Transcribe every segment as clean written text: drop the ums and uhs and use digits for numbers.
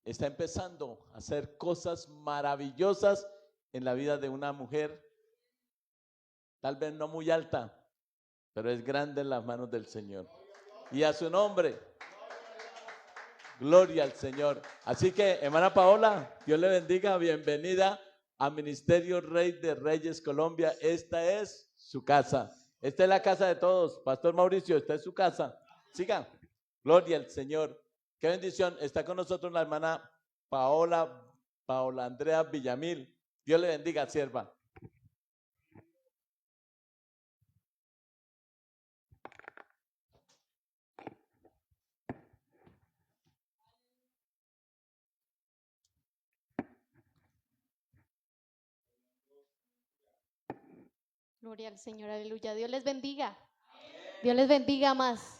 está empezando a hacer cosas maravillosas en la vida de una mujer, tal vez no muy alta, pero es grande en las manos del Señor. Y a su nombre, gloria al Señor. Así que, hermana Paola, Dios le bendiga, bienvenida a Ministerio Rey de Reyes Colombia. Esta es su casa, esta es la casa de todos. Pastor Mauricio, esta es su casa. Siga, gloria al Señor. Qué bendición, está con nosotros la hermana Paola Andrea Villamil. Dios le bendiga, sierva. Gloria al Señor, aleluya. Dios les bendiga. Dios les bendiga más.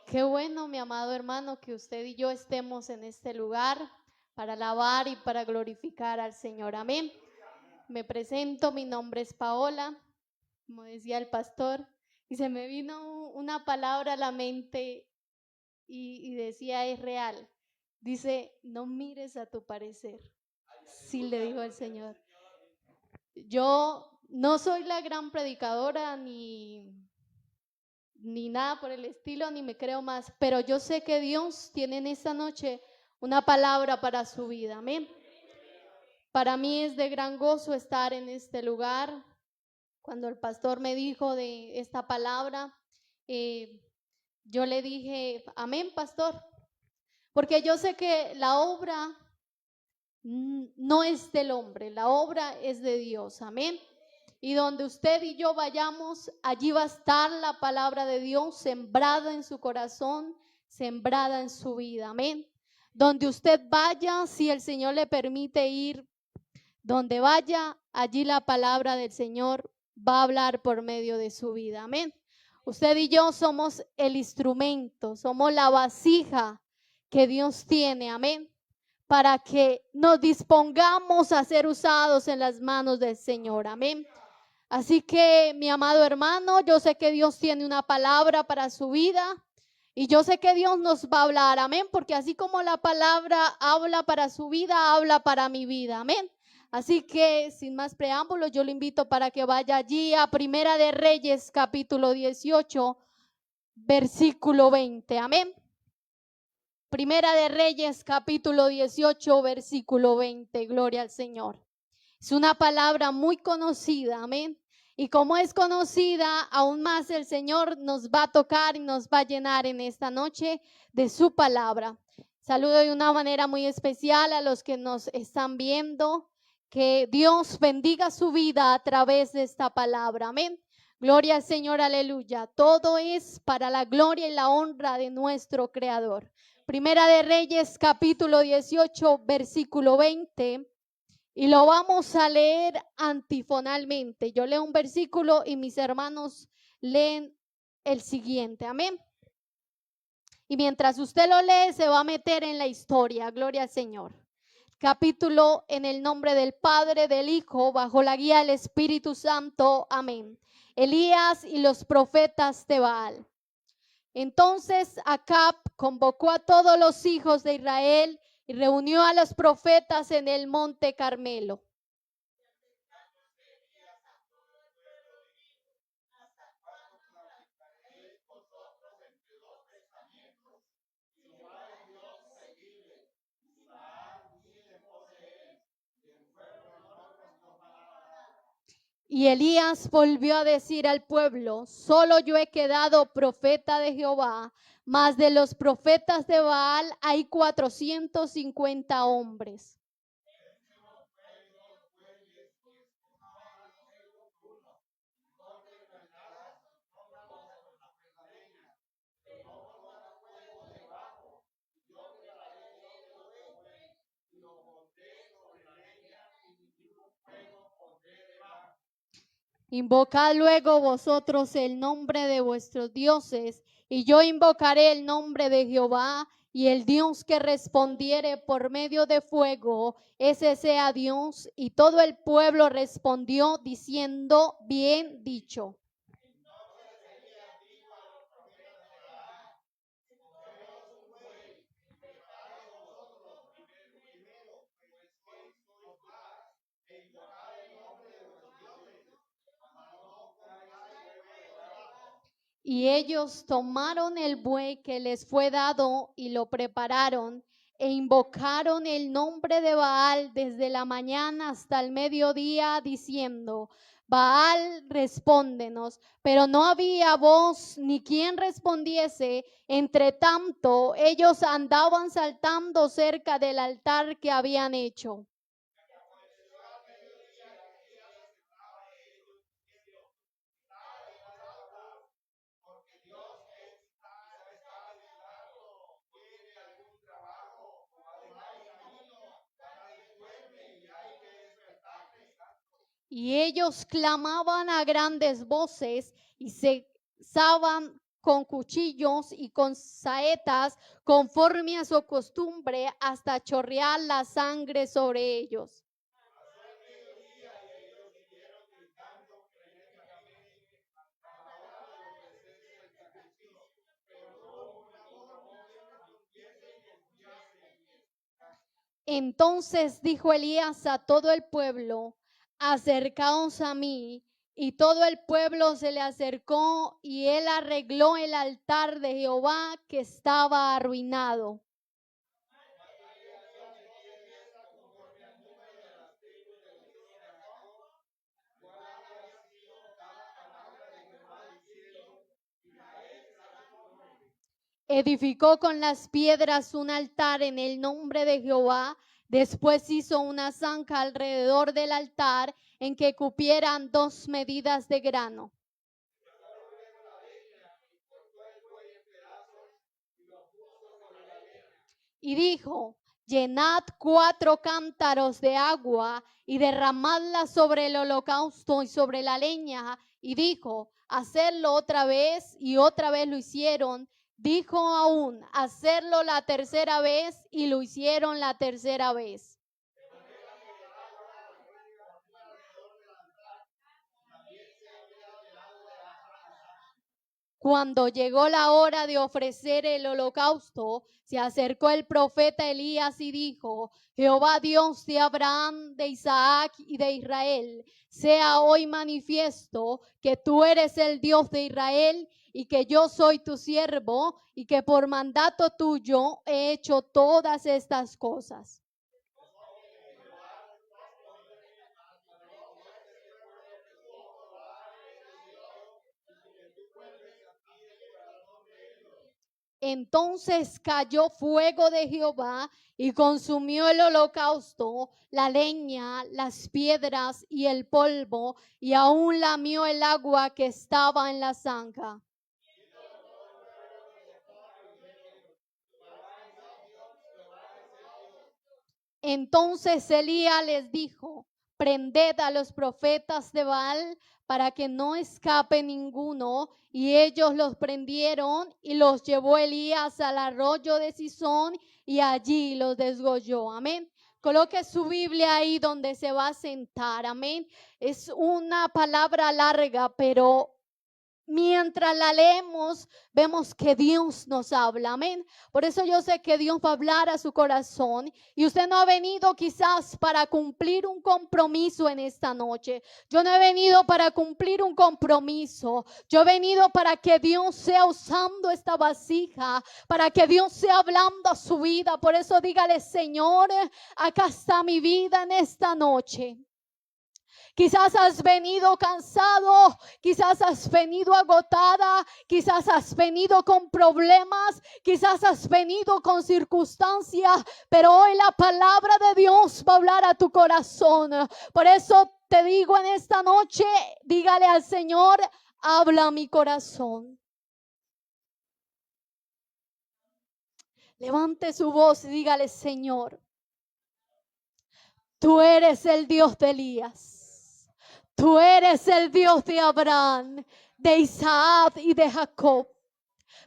Qué bueno, mi amado hermano, que usted y yo estemos en este lugar para alabar y para glorificar al Señor. Amén. Me presento, mi nombre es Paola, como decía el pastor, y se me vino una palabra a la mente y decía, es real. Dice, no mires a tu parecer. Sí, le dijo el Señor. Yo no soy la gran predicadora ni nada por el estilo, ni me creo más, pero yo sé que Dios tiene en esta noche una palabra para su vida. Amén. Para mí es de gran gozo estar en este lugar. Cuando el pastor me dijo de esta palabra, yo le dije, amén, pastor, porque yo sé que la obra no es del hombre, la obra es de Dios. Amén. Y donde usted y yo vayamos, allí va a estar la palabra de Dios sembrada en su corazón, sembrada en su vida. Amén. Donde usted vaya, si el Señor le permite ir, donde vaya, allí la palabra del Señor va a hablar por medio de su vida. Amén. Usted y yo somos el instrumento, somos la vasija que Dios tiene. Amén. Para que nos dispongamos a ser usados en las manos del Señor. Amén. Así que, mi amado hermano, yo sé que Dios tiene una palabra para su vida y yo sé que Dios nos va a hablar, amén, porque así como la palabra habla para su vida, habla para mi vida, amén. Así que, sin más preámbulos, yo le invito para que vaya allí a Primera de Reyes, capítulo 18, versículo 20, amén. Primera de Reyes, capítulo 18, versículo 20, gloria al Señor. Es una palabra muy conocida, amén. Y como es conocida, aún más el Señor nos va a tocar y nos va a llenar en esta noche de su palabra. Saludo de una manera muy especial a los que nos están viendo. Que Dios bendiga su vida a través de esta palabra, amén. Gloria al Señor, aleluya. Todo es para la gloria y la honra de nuestro Creador. Primera de Reyes, capítulo 18, versículo 20. Y lo vamos a leer antifonalmente. Yo leo un versículo y mis hermanos leen el siguiente. Amén. Y mientras usted lo lee, se va a meter en la historia. Gloria al Señor. Capítulo en el nombre del Padre, del Hijo, bajo la guía del Espíritu Santo. Amén. Elías y los profetas de Baal. Entonces Acab convocó a todos los hijos de Israel y reunió a los profetas en el monte Carmelo. Y Elías volvió a decir al pueblo: solo yo he quedado profeta de Jehová, mas de los profetas de Baal hay 450 hombres. Invocad luego vosotros el nombre de vuestros dioses, y yo invocaré el nombre de Jehová, y el Dios que respondiere por medio de fuego, ese sea Dios. Y todo el pueblo respondió diciendo: bien dicho. Y ellos tomaron el buey que les fue dado y lo prepararon e invocaron el nombre de Baal desde la mañana hasta el mediodía, diciendo: Baal, respóndenos. Pero no había voz ni quien respondiese. Entre tanto, ellos andaban saltando cerca del altar que habían hecho. Y ellos clamaban a grandes voces y se saban con cuchillos y con saetas conforme a su costumbre hasta chorrear la sangre sobre ellos. Entonces dijo Elías a todo el pueblo: acercaos a mí. Y todo el pueblo se le acercó y él arregló el altar de Jehová que estaba arruinado. Edificó con las piedras un altar en el nombre de Jehová. Después hizo una zanja alrededor del altar en que cupieran 2 medidas de grano. Y dijo: llenad 4 cántaros de agua y derramadla sobre el holocausto y sobre la leña. Y dijo: hacerlo otra vez, y otra vez lo hicieron. Dijo aún: hacerlo la tercera vez, y lo hicieron la tercera vez. Cuando llegó la hora de ofrecer el holocausto, se acercó el profeta Elías y dijo: Jehová Dios de Abraham, de Isaac y de Israel, sea hoy manifiesto que tú eres el Dios de Israel y que yo soy tu siervo y que por mandato tuyo he hecho todas estas cosas. Entonces cayó fuego de Jehová y consumió el holocausto, la leña, las piedras y el polvo, y aún lamió el agua que estaba en la zanja. Entonces Elías les dijo: prended a los profetas de Baal para que no escape ninguno. Y ellos los prendieron y los llevó Elías al arroyo de Cisón y allí los desgolló. Amén. Coloque su Biblia ahí donde se va a sentar. Amén. Es una palabra larga, pero mientras la leemos, vemos que Dios nos habla, amén. Por eso yo sé que Dios va a hablar a su corazón. Y usted no ha venido quizás para cumplir un compromiso en esta noche. Yo no he venido para cumplir un compromiso. Yo he venido para que Dios sea usando esta vasija, para que Dios sea hablando a su vida. Por eso dígale: Señor, acá está mi vida en esta noche. Quizás has venido cansado, quizás has venido agotada, quizás has venido con problemas, quizás has venido con circunstancias, pero hoy la palabra de Dios va a hablar a tu corazón. Por eso te digo en esta noche, dígale al Señor: habla a mi corazón. Levante su voz y dígale: Señor, tú eres el Dios de Elías. Tú eres el Dios de Abraham, de Isaac y de Jacob.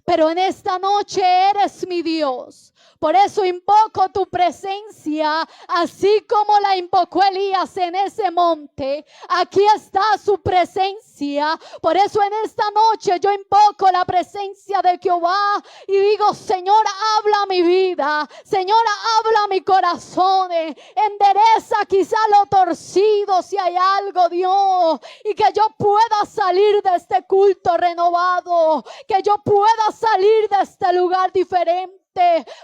pero en esta noche eres mi Dios. Por eso invoco tu presencia, así como la invocó Elías en ese monte. Aquí está su presencia. Por eso en esta noche yo invoco la presencia de Jehová y digo: Señor, habla mi vida. Señor, habla mi corazón. Endereza quizá lo torcido si hay algo, Dios. Y que yo pueda salir de este culto renovado. Que yo pueda salir de este lugar diferente.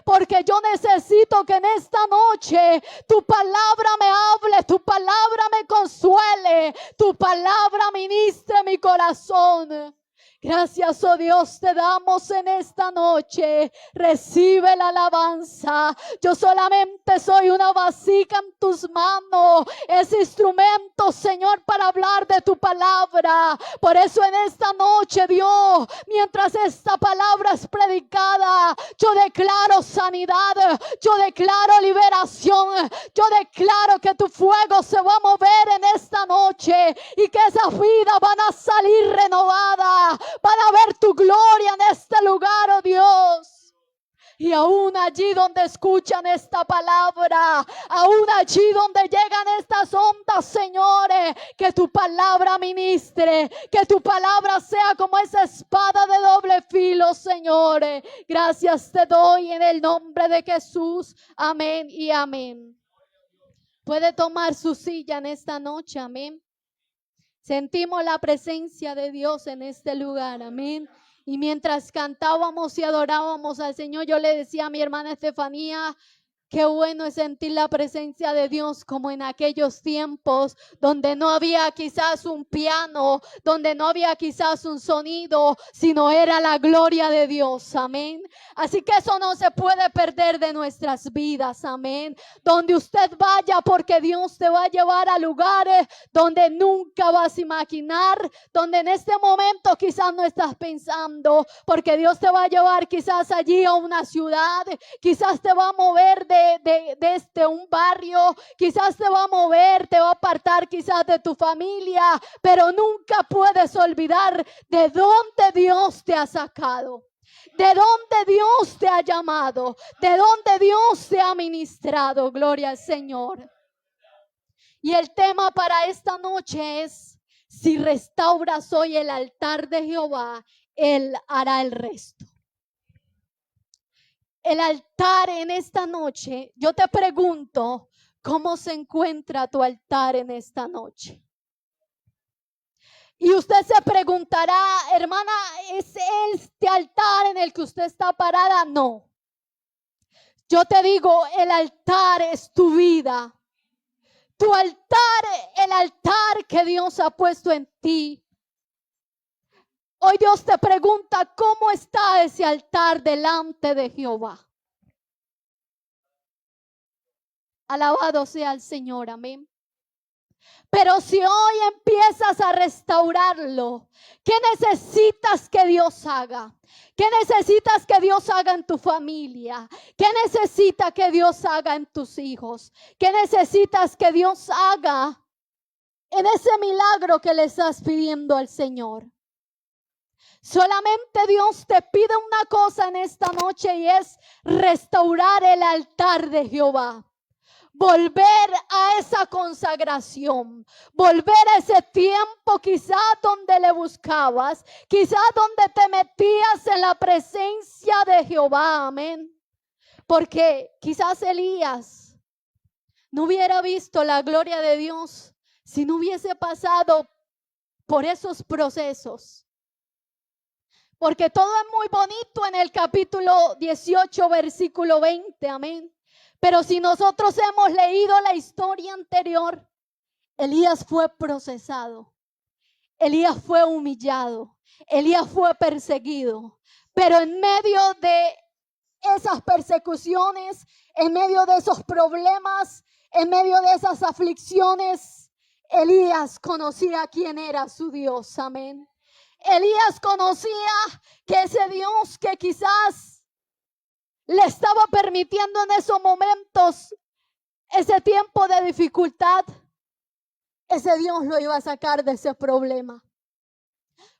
Porque yo necesito que en esta noche tu palabra me hable, tu palabra me consuele, tu palabra ministre mi corazón. Gracias, oh Dios, te damos en esta noche. Recibe la alabanza. Yo solamente soy una vasija en tus manos. Ese instrumento, Señor, para hablar de tu palabra. Por eso en esta noche, Dios, mientras esta palabra es predicada, yo declaro sanidad. Yo declaro liberación. Yo declaro que tu fuego se va a mover en esta noche y que esas vidas van a salir renovadas. Van a ver tu gloria en este lugar, oh Dios. Y aún allí donde escuchan esta palabra, aún allí donde llegan estas ondas, señores, que tu palabra ministre, que tu palabra sea como esa espada de doble filo, señores. Gracias te doy en el nombre de Jesús. Amén y amén. Puede tomar su silla en esta noche, amén. Sentimos la presencia de Dios en este lugar, amén. Y mientras cantábamos y adorábamos al Señor, yo le decía a mi hermana Estefanía: qué bueno es sentir la presencia de Dios como en aquellos tiempos donde no había quizás un piano, donde no había quizás un sonido, sino era la gloria de Dios, amén. Así que eso no se puede perder de nuestras vidas, amén. Donde usted vaya, porque Dios te va a llevar a lugares donde nunca vas a imaginar, donde en este momento quizás no estás pensando, porque Dios te va a llevar quizás allí a una ciudad, quizás te va a mover de un barrio, quizás te va a mover, te va a apartar quizás de tu familia, pero nunca puedes olvidar de dónde Dios te ha sacado, de dónde Dios te ha llamado, de dónde Dios te ha ministrado. Gloria al Señor. Y el tema para esta noche es: si restauras hoy el altar de Jehová, Él hará el resto. El altar en esta noche, yo te pregunto, ¿cómo se encuentra tu altar en esta noche? Y usted se preguntará: hermana, ¿es este altar en el que usted está parada? No. Yo te digo, el altar es tu vida. Tu altar, el altar que Dios ha puesto en ti. Hoy Dios te pregunta: ¿cómo está ese altar delante de Jehová? Alabado sea el Señor, amén. Pero si hoy empiezas a restaurarlo, ¿qué necesitas que Dios haga? ¿Qué necesitas que Dios haga en tu familia? ¿Qué necesitas que Dios haga en tus hijos? ¿Qué necesitas que Dios haga en ese milagro que le estás pidiendo al Señor? Solamente Dios te pide una cosa en esta noche, y es restaurar el altar de Jehová. Volver a esa consagración, volver a ese tiempo quizá donde le buscabas, quizá donde te metías en la presencia de Jehová, amén. Porque quizás Elías no hubiera visto la gloria de Dios si no hubiese pasado por esos procesos. Porque todo es muy bonito en el capítulo 18, versículo 20, amén. Pero si nosotros hemos leído la historia anterior, Elías fue procesado, Elías fue humillado, Elías fue perseguido. Pero en medio de esas persecuciones, en medio de esos problemas, en medio de esas aflicciones, Elías conocía quién era su Dios, amén. Elías conocía que ese Dios que quizás le estaba permitiendo en esos momentos, ese tiempo de dificultad, ese Dios lo iba a sacar de ese problema.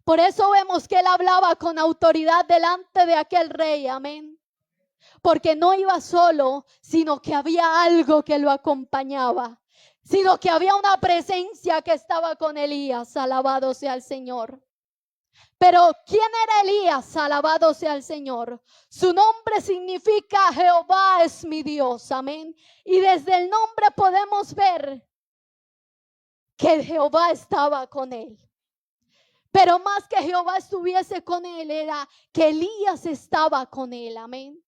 Por eso vemos que él hablaba con autoridad delante de aquel rey, amén. Porque no iba solo, sino que había algo que lo acompañaba, sino que había una presencia que estaba con Elías, alabado sea el Señor. Pero ¿quién era Elías? Alabado sea el Señor. Su nombre significa Jehová es mi Dios, amén. Y desde el nombre podemos ver que Jehová estaba con él. Pero más que Jehová estuviese con él, era que Elías estaba con él, amén.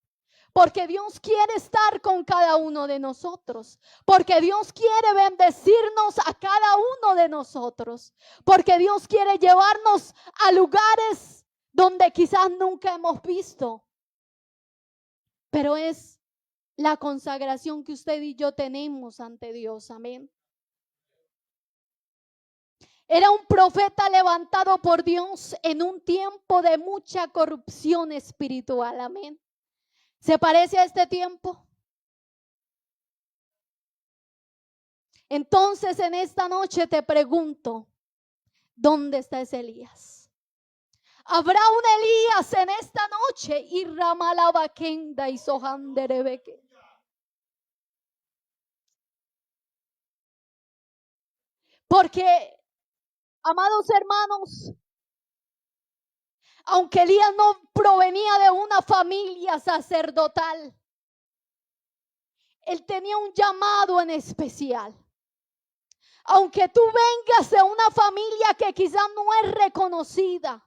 Porque Dios quiere estar con cada uno de nosotros. Porque Dios quiere bendecirnos a cada uno de nosotros. Porque Dios quiere llevarnos a lugares donde quizás nunca hemos visto. Pero es la consagración que usted y yo tenemos ante Dios, amén. Era un profeta levantado por Dios en un tiempo de mucha corrupción espiritual, amén. ¿Se parece a este tiempo? Entonces en esta noche te pregunto, ¿dónde está ese Elías? ¿Habrá un Elías en esta noche? Y Ramalabakenda y Sohanderebeke. Porque, amados hermanos, aunque Elías no provenía de una familia sacerdotal, él tenía un llamado en especial. Aunque tú vengas de una familia que quizás no es reconocida,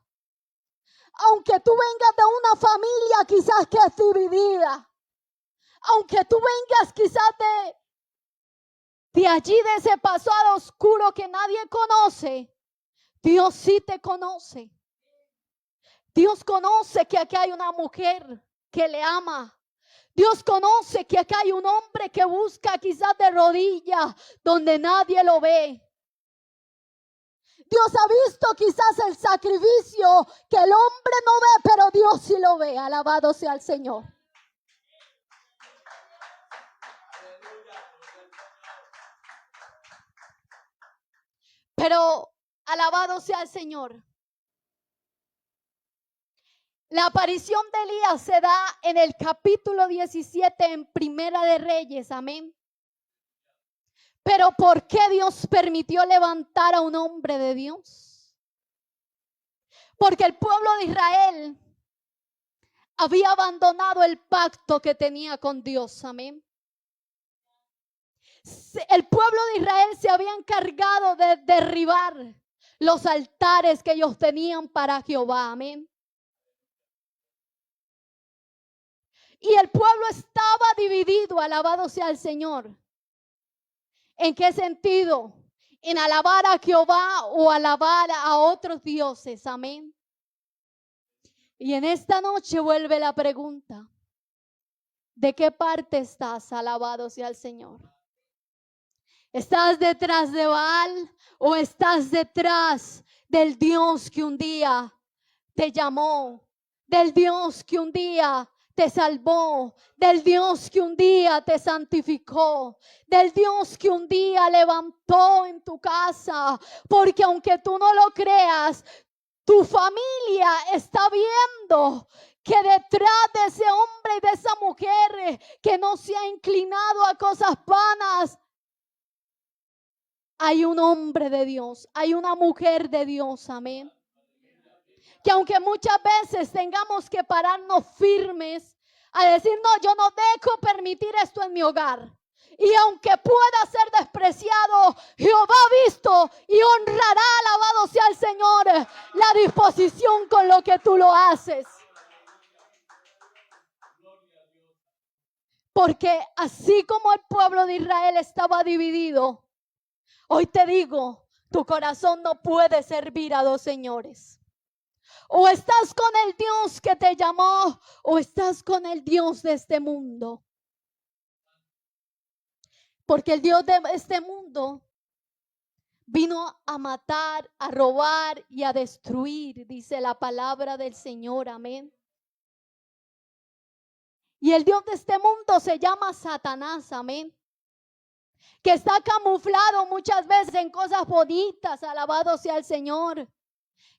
aunque tú vengas de una familia quizás que es dividida, aunque tú vengas quizás de allí, de ese pasado oscuro que nadie conoce, Dios sí te conoce. Dios conoce que aquí hay una mujer que le ama. Dios conoce que acá hay un hombre que busca quizás de rodillas donde nadie lo ve. Dios ha visto quizás el sacrificio que el hombre no ve, pero Dios sí lo ve. Alabado sea el Señor. Pero alabado sea el Señor. La aparición de Elías se da en el capítulo 17 en Primera de Reyes, amén. Pero ¿por qué Dios permitió levantar a un hombre de Dios? Porque el pueblo de Israel había abandonado el pacto que tenía con Dios, amén. El pueblo de Israel se había encargado de derribar los altares que ellos tenían para Jehová, amén. Y el pueblo estaba dividido, alabado sea el Señor. ¿En qué sentido? En alabar a Jehová o alabar a otros dioses, amén. Y en esta noche vuelve la pregunta: ¿de qué parte estás? Alabado sea el Señor. ¿Estás detrás de Baal o estás detrás del Dios que un día te llamó? Del Dios que un día te salvó, del Dios que un día te santificó, del Dios que un día levantó en tu casa. Porque aunque tú no lo creas, tu familia está viendo que detrás de ese hombre y de esa mujer que no se ha inclinado a cosas vanas, hay un hombre de Dios, hay una mujer de Dios, amén. Que aunque muchas veces tengamos que pararnos firmes a decir, no, yo no dejo permitir esto en mi hogar. Y aunque pueda ser despreciado, Jehová ha visto y honrará, alabado sea el Señor, la disposición con lo que tú lo haces. Porque así como el pueblo de Israel estaba dividido, hoy te digo, tu corazón no puede servir a dos señores. O estás con el Dios que te llamó, o estás con el Dios de este mundo. Porque el Dios de este mundo vino a matar, a robar y a destruir, dice la palabra del Señor, amén. Y el Dios de este mundo se llama Satanás, amén. Que está camuflado muchas veces en cosas bonitas, alabado sea el Señor.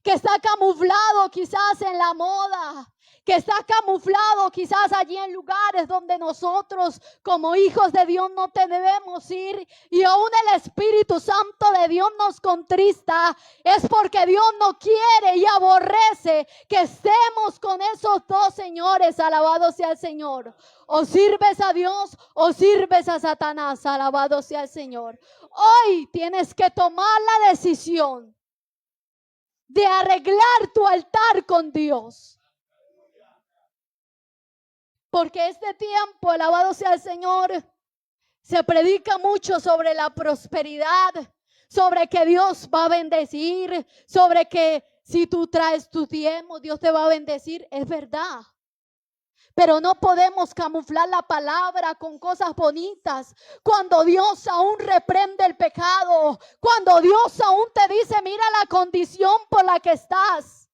que está camuflado quizás en la moda, que está camuflado quizás allí en lugares donde nosotros como hijos de Dios no debemos ir, y aún el Espíritu Santo de Dios nos contrista, es porque Dios no quiere y aborrece que estemos con esos dos señores. Alabado sea el Señor. O sirves a Dios o sirves a Satanás. Alabado sea el Señor. Hoy tienes que tomar la decisión de arreglar tu altar con Dios. Porque este tiempo, alabado sea el Señor, se predica mucho sobre la prosperidad, sobre que Dios va a bendecir, sobre que si tú traes tus diezmos, Dios te va a bendecir. Es verdad. Pero no podemos camuflar la palabra con cosas bonitas. Cuando Dios aún reprende el pecado, cuando Dios aún te dice, mira la condición por la que estás.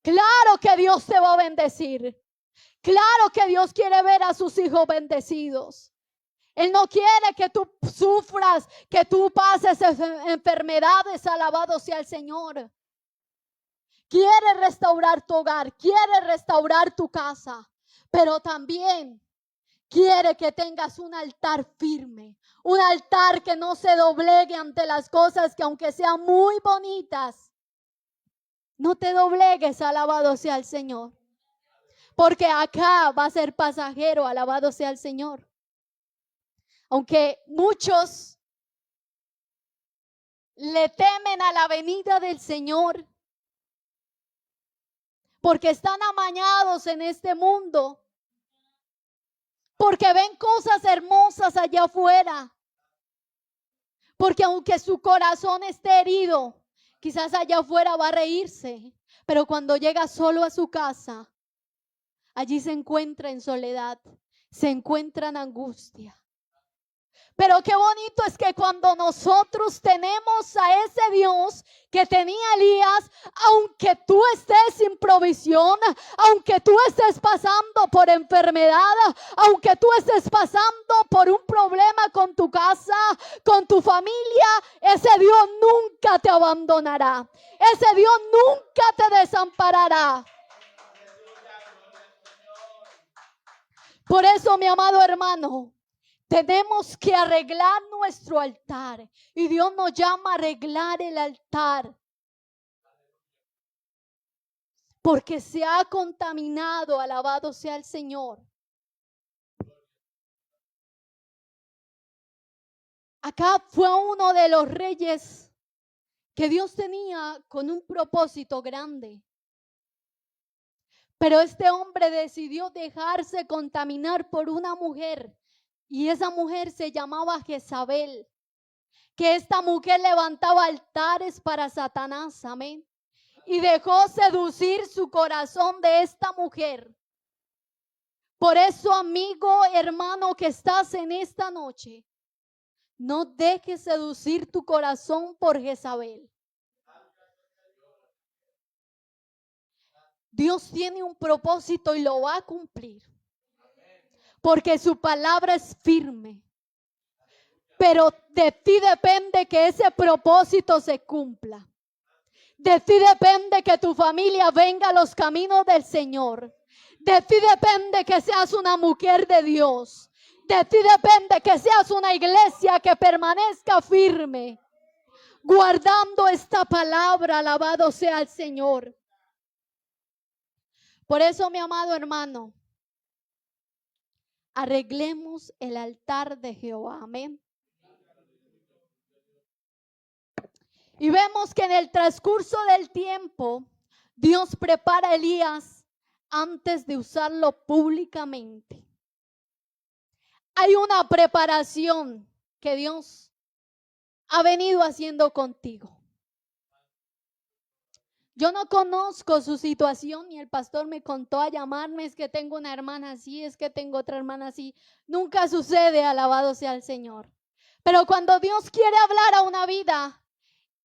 Claro que Dios te va a bendecir. Claro que Dios quiere ver a sus hijos bendecidos. Él no quiere que tú sufras, que tú pases enfermedades. Alabado sea el Señor. Quiere restaurar tu hogar, quiere restaurar tu casa, pero también quiere que tengas un altar firme, un altar que no se doblegue ante las cosas que aunque sean muy bonitas, no te doblegues. Alabado sea el Señor. Porque acá va a ser pasajero. Alabado sea el Señor. Aunque muchos le temen a la venida del Señor, porque están amañados en este mundo, porque ven cosas hermosas allá afuera, porque aunque su corazón esté herido, quizás allá afuera va a reírse, pero cuando llega solo a su casa, allí se encuentra en soledad, se encuentra en angustia. Pero qué bonito es que cuando nosotros tenemos a ese Dios que tenía Elías, aunque tú estés sin provisión, aunque tú estés pasando por enfermedad, aunque tú estés pasando por un problema con tu casa, con tu familia, ese Dios nunca te abandonará. Ese Dios nunca te desamparará. Por eso, mi amado hermano, tenemos que arreglar nuestro altar. Y Dios nos llama a arreglar el altar. Porque se ha contaminado. Alabado sea el Señor. Acá fue uno de los reyes que Dios tenía con un propósito grande. Pero este hombre decidió dejarse contaminar por una mujer. Y esa mujer se llamaba Jezabel. Que esta mujer levantaba altares para Satanás. Amén. Y dejó seducir su corazón de esta mujer. Por eso, amigo, hermano, que estás en esta noche, no dejes seducir tu corazón por Jezabel. Dios tiene un propósito y lo va a cumplir. Porque su palabra es firme. Pero de ti depende que ese propósito se cumpla. De ti depende que tu familia venga a los caminos del Señor. De ti depende que seas una mujer de Dios. De ti depende que seas una iglesia que permanezca firme, guardando esta palabra. Alabado sea el Señor. Por eso, mi amado hermano, arreglemos el altar de Jehová. Amén. Y vemos que en el transcurso del tiempo, Dios prepara a Elías antes de usarlo públicamente. Hay una preparación que Dios ha venido haciendo contigo. Yo no conozco su situación y el pastor me contó a llamarme, es que tengo una hermana así, es que tengo otra hermana así. Nunca sucede, alabado sea el Señor. Pero cuando Dios quiere hablar a una vida,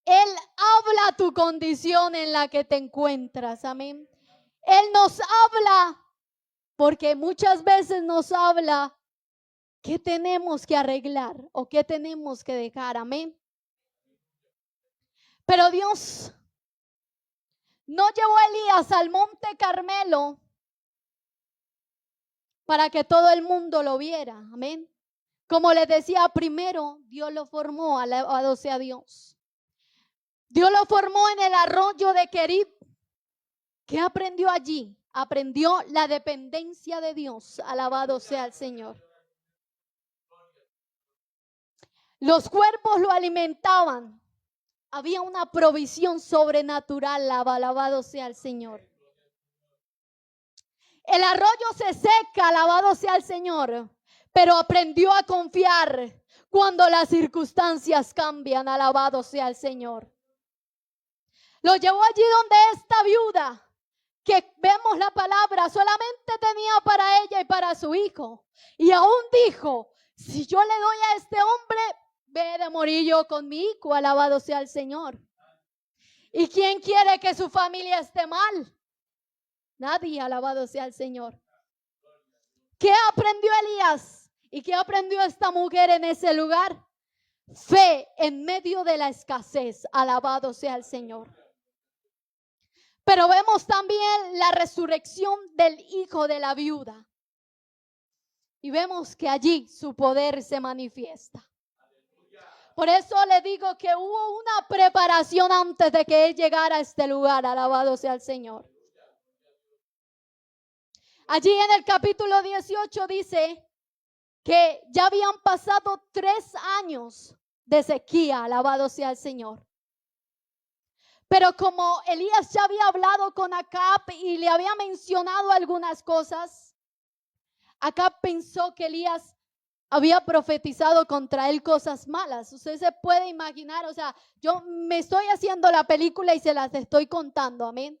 Él habla tu condición en la que te encuentras, amén. Él nos habla porque muchas veces nos habla qué tenemos que arreglar o qué tenemos que dejar, amén. Pero Dios no llevó a Elías al monte Carmelo para que todo el mundo lo viera. Amén. Como les decía, primero Dios lo formó, alabado sea Dios. Dios lo formó en el arroyo de Querib. ¿Qué aprendió allí? Aprendió la dependencia de Dios, alabado sea el Señor. Los cuervos lo alimentaban. Había una provisión sobrenatural, alabado sea el Señor. El arroyo se seca, alabado sea el Señor, pero aprendió a confiar cuando las circunstancias cambian, alabado sea el Señor. Lo llevó allí donde esta viuda, que vemos la palabra, solamente tenía para ella y para su hijo. Y aún dijo, si yo le doy a este hombre, ve de morir yo con mi hijo, alabado sea el Señor. ¿Y quién quiere que su familia esté mal? Nadie, alabado sea el Señor. ¿Qué aprendió Elías? ¿Y qué aprendió esta mujer en ese lugar? Fe en medio de la escasez, alabado sea el Señor. Pero vemos también la resurrección del hijo de la viuda. Y vemos que allí su poder se manifiesta. Por eso le digo que hubo una preparación antes de que él llegara a este lugar, alabado sea el Señor. Allí en el capítulo 18 dice que ya habían pasado 3 años de sequía, alabado sea el Señor. Pero como Elías ya había hablado con Acab y le había mencionado algunas cosas, Acab pensó que Elías había profetizado contra él cosas malas. Usted se puede imaginar, o sea, yo me estoy haciendo la película y se las estoy contando, amén.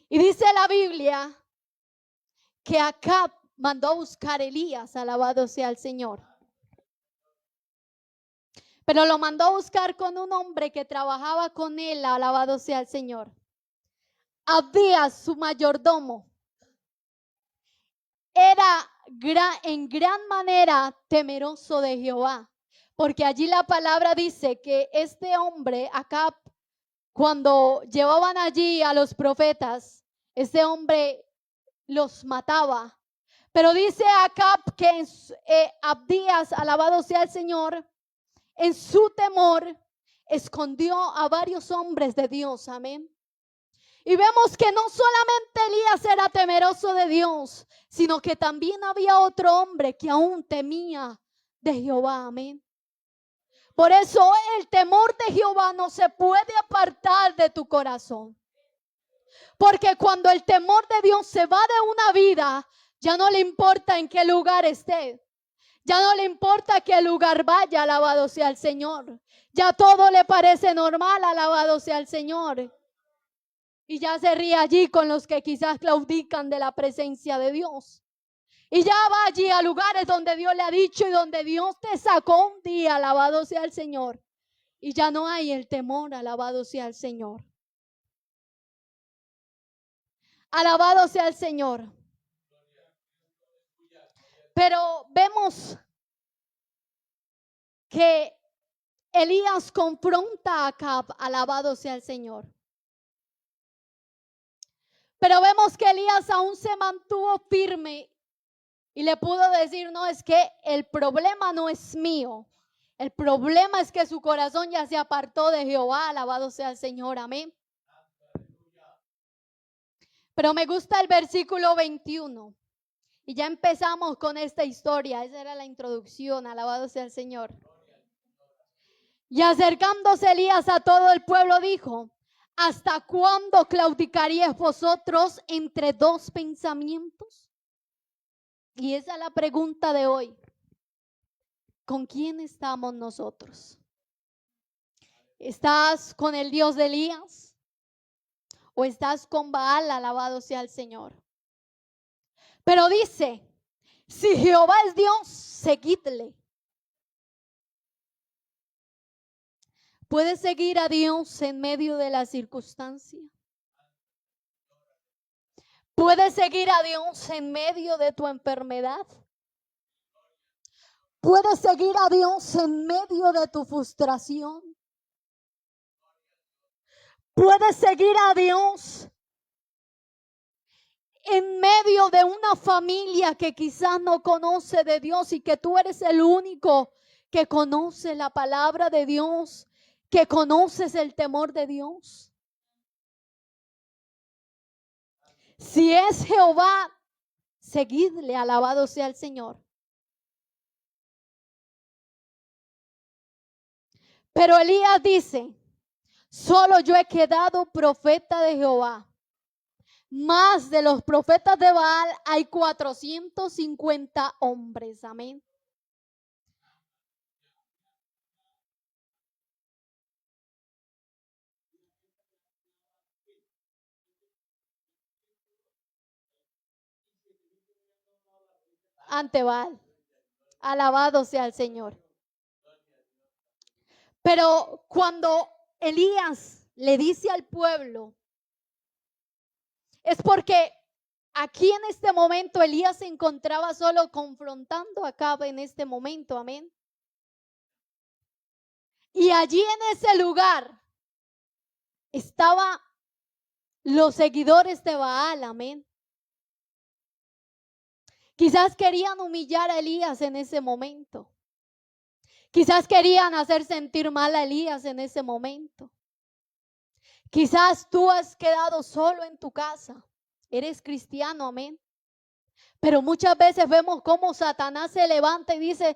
Y dice la Biblia que Acab mandó a buscar a Elías, alabado sea el Señor. Pero lo mandó a buscar con un hombre que trabajaba con él, alabado sea el Señor. Abdías, su mayordomo, era en gran manera temeroso de Jehová. Porque allí la palabra dice que este hombre, Acab, cuando llevaban allí a los profetas, este hombre los mataba. Pero dice Acab que Abdías, alabado sea el Señor, en su temor escondió a varios hombres de Dios, amén. Y vemos que no solamente Elías era temeroso de Dios, sino que también había otro hombre que aún temía de Jehová, amén. Por eso el temor de Jehová no se puede apartar de tu corazón. Porque cuando el temor de Dios se va de una vida, ya no le importa en qué lugar esté. Ya no le importa qué lugar vaya, alabado sea el Señor. Ya todo le parece normal, alabado sea el Señor. Y ya se ríe allí con los que quizás claudican de la presencia de Dios. Y ya va allí a lugares donde Dios le ha dicho y donde Dios te sacó un día, alabado sea el Señor. Y ya no hay el temor, alabado sea el Señor. Alabado sea el Señor. Pero vemos que Elías confronta a Acab, alabado sea el Señor. Pero vemos que Elías aún se mantuvo firme y le pudo decir, no, es que el problema no es mío. El problema es que su corazón ya se apartó de Jehová, alabado sea el Señor, amén. Pero me gusta el versículo 21. Y ya empezamos con esta historia. Esa era la introducción, alabado sea el Señor. Y acercándose Elías a todo el pueblo dijo, ¿hasta cuándo claudicaríais vosotros entre 2 pensamientos? Y esa es la pregunta de hoy. ¿Con quién estamos nosotros? ¿Estás con el Dios de Elías? ¿O estás con Baal? Alabado sea el Señor. Pero dice, si Jehová es Dios, seguidle. ¿Puedes seguir a Dios en medio de la circunstancia? ¿Puedes seguir a Dios en medio de tu enfermedad? ¿Puedes seguir a Dios en medio de tu frustración? puedes seguir a Dios en medio de una familia que quizás no conoce de Dios y que tú eres el único que conoce la palabra de Dios, que conoces el temor de Dios. Si es Jehová, seguidle, alabado sea el Señor. Pero Elías dice, solo yo he quedado profeta de Jehová. Más de los profetas de Baal hay 450 hombres. Amén. Ante Baal. Alabado sea el Señor. Pero cuando Elías le dice al pueblo, es porque aquí en este momento Elías se encontraba solo confrontando a Acab en este momento, amén. Y allí en ese lugar estaban los seguidores de Baal, amén. Quizás querían humillar a Elías en ese momento. Quizás querían hacer sentir mal a Elías en ese momento. Quizás tú has quedado solo en tu casa. Eres cristiano, amén. Pero muchas veces vemos cómo Satanás se levanta y dice,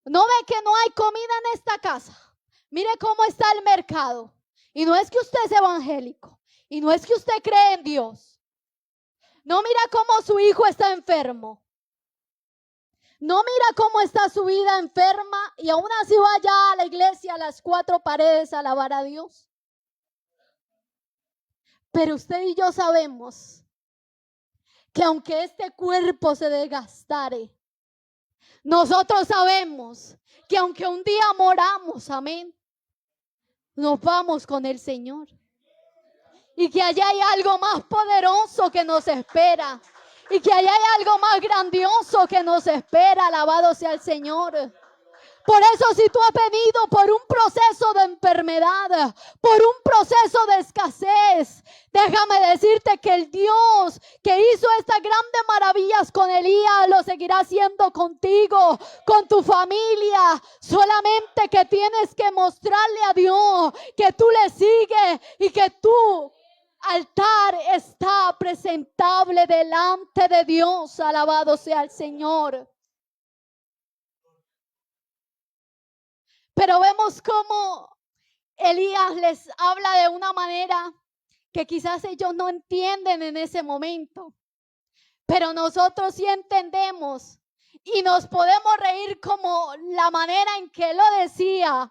¿no ve que no hay comida en esta casa? Mire cómo está el mercado. Y no es que usted es evangélico. Y no es que usted cree en Dios. No mira cómo su hijo está enfermo. No mira cómo está su vida enferma y aún así va allá a la iglesia a las 4 paredes a alabar a Dios. Pero usted y yo sabemos que aunque este cuerpo se desgastare, nosotros sabemos que aunque un día moramos, amén, nos vamos con el Señor. Y que allá hay algo más poderoso que nos espera. Y que allá hay algo más grandioso que nos espera. Alabado sea el Señor. Por eso si tú has venido por un proceso de enfermedad, por un proceso de escasez, déjame decirte que el Dios que hizo estas grandes maravillas con Elías lo seguirá haciendo contigo, con tu familia. Solamente que tienes que mostrarle a Dios que tú le sigues y que tu altar está presentable delante de Dios. Alabado sea el Señor. Pero vemos cómo Elías les habla de una manera que quizás ellos no entienden en ese momento. Pero nosotros sí entendemos y nos podemos reír como la manera en que lo decía.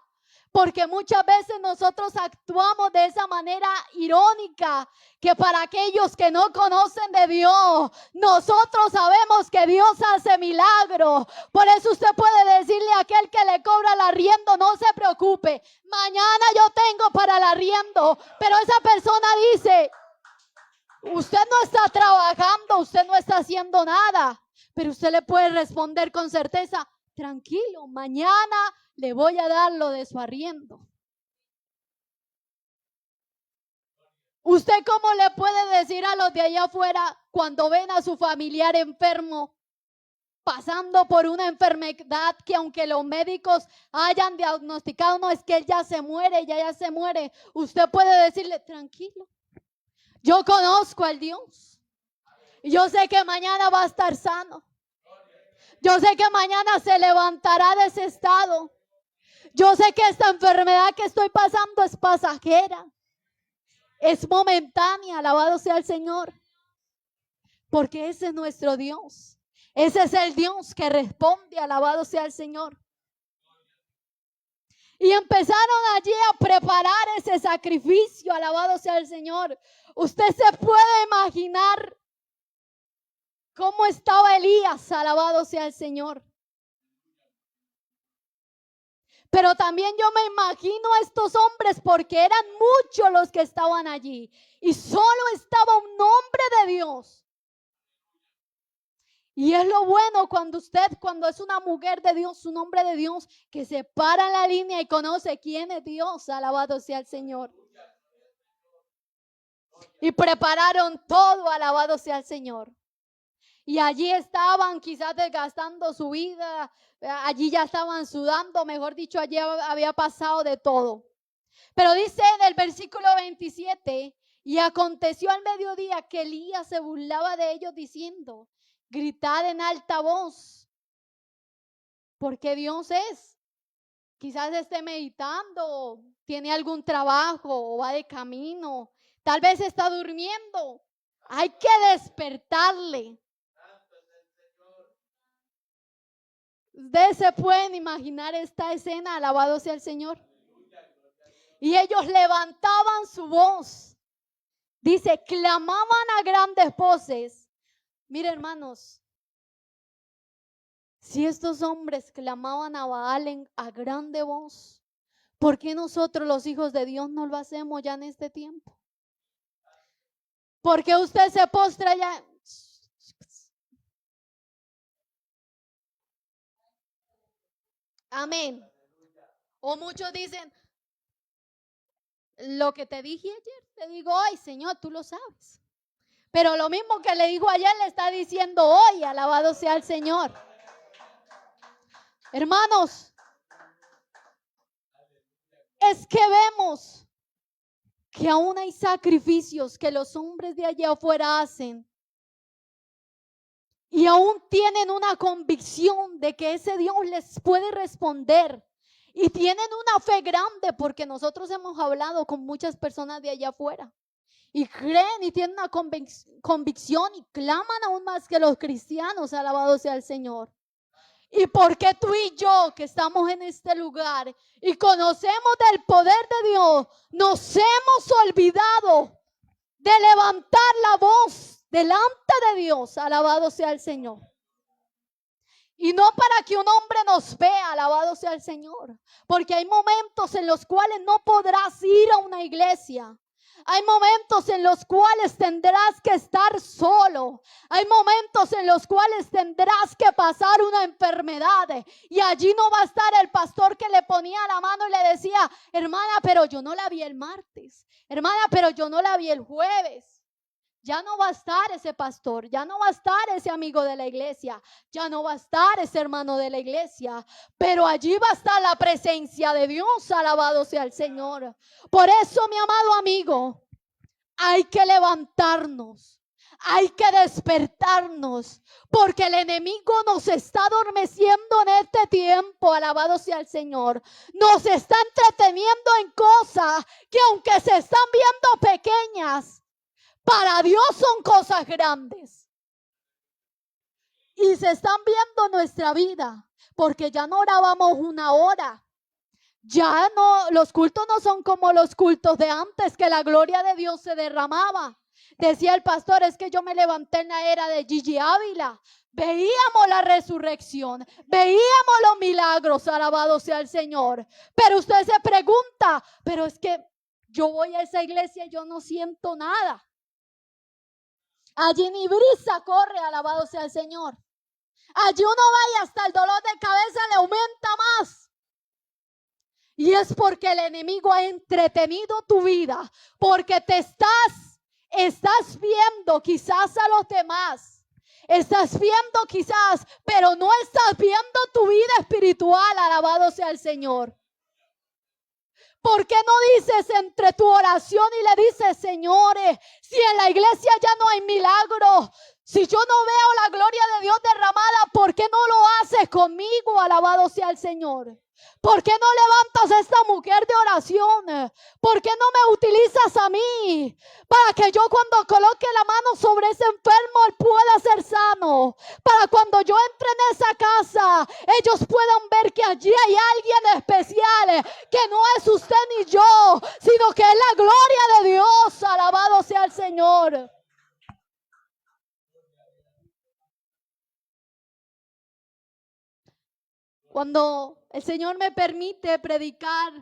Porque muchas veces nosotros actuamos de esa manera irónica, que para aquellos que no conocen de Dios, nosotros sabemos que Dios hace milagros. Por eso usted puede decirle a aquel que le cobra el arriendo, no se preocupe, mañana yo tengo para el arriendo. Pero esa persona dice, usted no está trabajando, usted no está haciendo nada. Pero usted le puede responder con certeza, tranquilo, mañana le voy a dar lo de su arriendo. ¿Usted cómo le puede decir a los de allá afuera cuando ven a su familiar enfermo, pasando por una enfermedad que aunque los médicos hayan diagnosticado, no es que él ya se muere, ya se muere? Usted puede decirle, tranquilo, yo conozco al Dios. Yo sé que mañana va a estar sano. Yo sé que mañana se levantará de ese estado. Yo sé que esta enfermedad que estoy pasando es pasajera, es momentánea, alabado sea el Señor, porque ese es nuestro Dios, ese es el Dios que responde, alabado sea el Señor. Y empezaron allí a preparar ese sacrificio, alabado sea el Señor. Usted se puede imaginar cómo estaba Elías, alabado sea el Señor. Pero también yo me imagino a estos hombres porque eran muchos los que estaban allí y solo estaba un hombre de Dios. Y es lo bueno cuando es una mujer de Dios, un hombre de Dios, que se para en la línea y conoce quién es Dios, alabado sea el Señor. y prepararon todo, alabado sea el Señor. Y allí estaban quizás desgastando su vida, allí ya estaban sudando, mejor dicho, allí había pasado de todo. Pero dice en el versículo 27, y aconteció al mediodía que Elías se burlaba de ellos diciendo, gritad en alta voz, porque Dios es. Quizás esté meditando, tiene algún trabajo o va de camino, tal vez está durmiendo. Hay que despertarle. Ustedes se pueden imaginar esta escena, alabado sea el Señor. Y ellos levantaban su voz. Dice, clamaban a grandes voces. Mire, hermanos, si estos hombres clamaban a Baal a grande voz, ¿por qué nosotros los hijos de Dios no lo hacemos ya en este tiempo? ¿Por qué usted se postra ya? Amén. O muchos dicen, lo que te dije ayer, te digo hoy, Señor, tú lo sabes. Pero lo mismo que le dijo ayer, le está diciendo hoy, alabado sea el Señor. Hermanos, es que vemos que aún hay sacrificios que los hombres de allá afuera hacen. Y aún tienen una convicción de que ese Dios les puede responder. Y tienen una fe grande porque nosotros hemos hablado con muchas personas de allá afuera. Y creen y tienen una convicción y claman aún más que los cristianos, alabado sea el Señor. ¿Y por qué tú y yo que estamos en este lugar y conocemos del poder de Dios, nos hemos olvidado de levantar la voz delante de Dios? Alabado sea el Señor. Y no para que un hombre nos vea, alabado sea el Señor. Porque hay momentos en los cuales no podrás ir a una iglesia. Hay momentos en los cuales tendrás que estar solo. Hay momentos en los cuales tendrás que pasar una enfermedad. Y allí no va a estar el pastor que le ponía la mano y le decía, hermana, pero yo no la vi el martes. Hermana, pero yo no la vi el jueves. Ya no va a estar ese pastor, ya no va a estar ese amigo de la iglesia, ya no va a estar ese hermano de la iglesia, pero allí va a estar la presencia de Dios, alabado sea el Señor. Por eso, mi amado amigo, hay que levantarnos, hay que despertarnos, porque el enemigo nos está adormeciendo en este tiempo, alabado sea el Señor. Nos está entreteniendo en cosas que aunque se están viendo pequeñas, para Dios son cosas grandes. Y se están viendo nuestra vida, porque ya no orábamos una hora. Ya no, los cultos no son como los cultos de antes, que la gloria de Dios se derramaba. Decía el pastor, es que yo me levanté en la era de Gigi Ávila. Veíamos la resurrección, veíamos los milagros, alabado sea el Señor. Pero usted se pregunta, pero es que yo voy a esa iglesia y yo no siento nada. Allí ni brisa corre, alabado sea el Señor. Allí uno va y hasta el dolor de cabeza le aumenta más. Y es porque el enemigo ha entretenido tu vida, porque te estás viendo quizás a los demás. Estás viendo quizás, pero no estás viendo tu vida espiritual, alabado sea el Señor. ¿Por qué no dices entre tu oración y le dices, señores, si en la iglesia ya no hay milagros, si yo no veo la gloria de Dios derramada, ¿por qué no lo haces conmigo? Alabado sea el Señor. ¿Por qué no levantas a esta mujer de oración? ¿Por qué no me utilizas a mí? Para que yo cuando coloque la mano sobre ese enfermo, él pueda ser sano. Para cuando yo entre en esa casa, ellos puedan ver que allí hay alguien especial, que no es usted ni yo, sino que es la gloria de Dios. Alabado sea el Señor. Cuando el Señor me permite predicar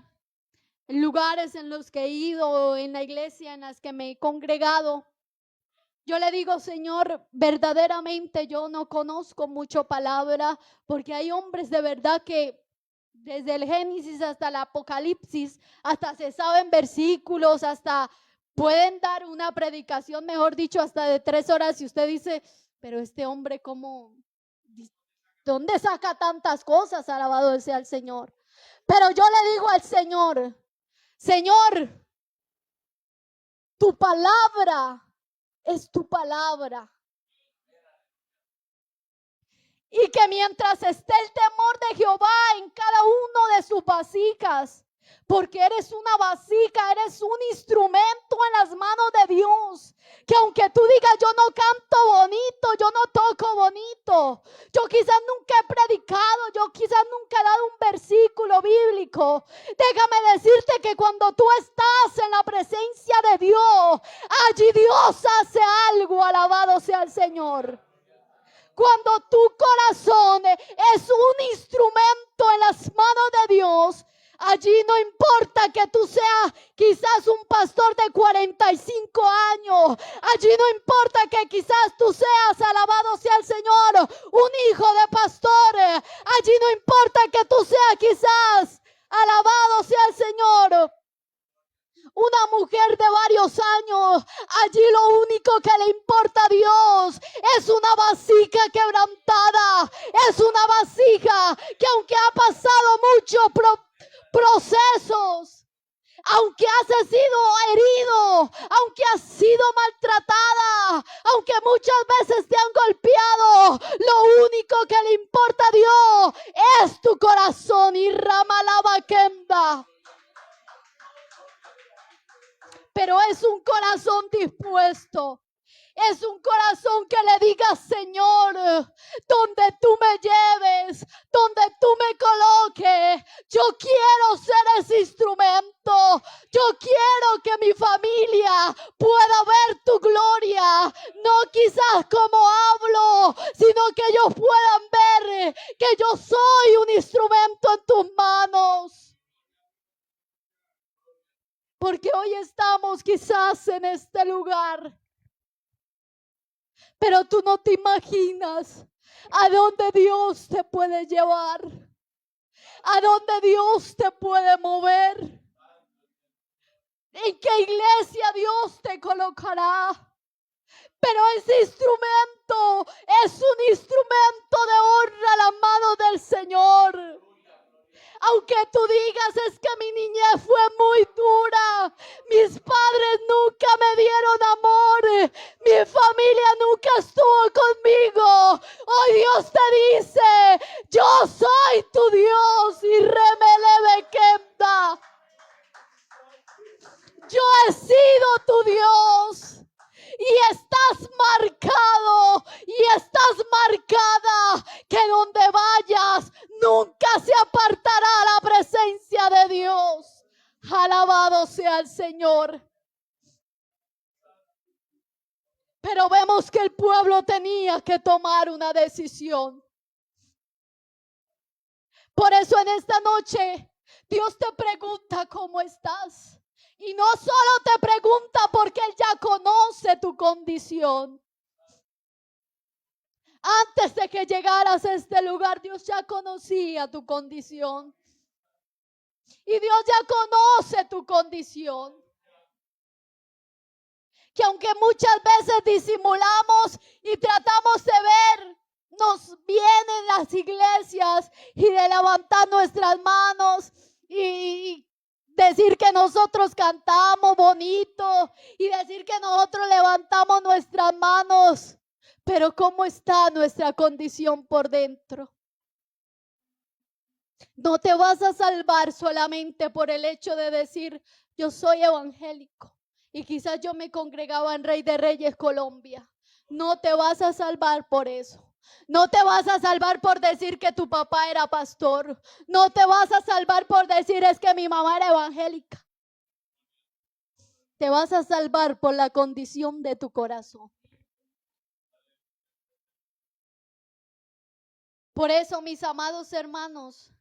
en lugares en los que he ido, en la iglesia en las que me he congregado, yo le digo, Señor, verdaderamente yo no conozco mucho palabra, porque hay hombres de verdad que desde el Génesis hasta el Apocalipsis, hasta se saben versículos, hasta Pueden dar una predicación, mejor dicho, hasta de 3 horas y usted dice, pero este hombre, ¿cómo? ¿Dónde saca tantas cosas? Alabado sea el Señor. Pero yo le digo al Señor, Señor, tu palabra es tu palabra. Y que mientras esté el temor de Jehová en cada uno de sus vasijas, porque eres una vasija, eres un instrumento en las manos de Dios, que aunque tú digas yo no canto bonito, yo no toco bonito, yo quizás nunca he predicado, yo quizás nunca he dado un versículo bíblico, déjame decirte que cuando tú estás en la presencia de Dios, allí Dios hace algo, alabado sea el Señor. Cuando tu corazón es un instrumento en las manos de Dios, allí no importa que tú seas quizás un pastor de 45 años. Allí no importa que quizás tú seas, alabado sea el Señor, un hijo de pastores. Allí no importa que tú seas quizás, alabado sea el Señor, una mujer de varios años. Allí lo único que le importa a Dios es una vasija quebrantada. Es una vasija que aunque ha pasado muchos procesos, aunque has sido herido, aunque has sido maltratada, aunque muchas veces te han golpeado, lo único que le importa a Dios es tu corazón. Y Ramalabakenda. Pero es un corazón dispuesto. Es un corazón que le diga, Señor, donde tú me lleves, donde tú me coloques, yo quiero ser ese instrumento. Yo quiero que mi familia pueda ver tu gloria. No quizás como hablo, sino que ellos puedan ver que yo soy un instrumento en tus manos. Porque hoy estamos quizás en este lugar, pero tú no te imaginas a dónde Dios te puede llevar, a dónde Dios te puede mover, en qué iglesia Dios te colocará. Pero ese instrumento es un instrumento de honra a la mano del Señor. Aunque tú digas, es que mi niñez fue muy dura, mis padres nunca me dieron amor, mi familia nunca estuvo conmigo, hoy Dios te dice, yo soy tu Dios. Y Remelebekenda, yo he sido tu Dios. Y estás marcado y estás marcada, que donde vayas nunca se apartará la presencia de Dios. Alabado sea el Señor. Pero vemos que el pueblo tenía que tomar una decisión. Por eso en esta noche Dios te pregunta cómo estás. Y no solo te pregunta porque Él ya conoce tu condición. Antes de que llegaras a este lugar, Dios ya conocía tu condición. Y Dios ya conoce tu condición. Que aunque muchas veces disimulamos y tratamos de ver, nos vienen las iglesias y de levantar nuestras manos y decir que nosotros cantamos bonito y decir que nosotros levantamos nuestras manos, pero ¿cómo está nuestra condición por dentro? No te vas a salvar solamente por el hecho de decir, yo soy evangélico y quizás yo me congregaba en Rey de Reyes, Colombia. No te vas a salvar por eso. No te vas a salvar por decir que tu papá era pastor. No te vas a salvar por decir es que mi mamá era evangélica. Te vas a salvar por la condición de tu corazón. Por eso, mis amados hermanos,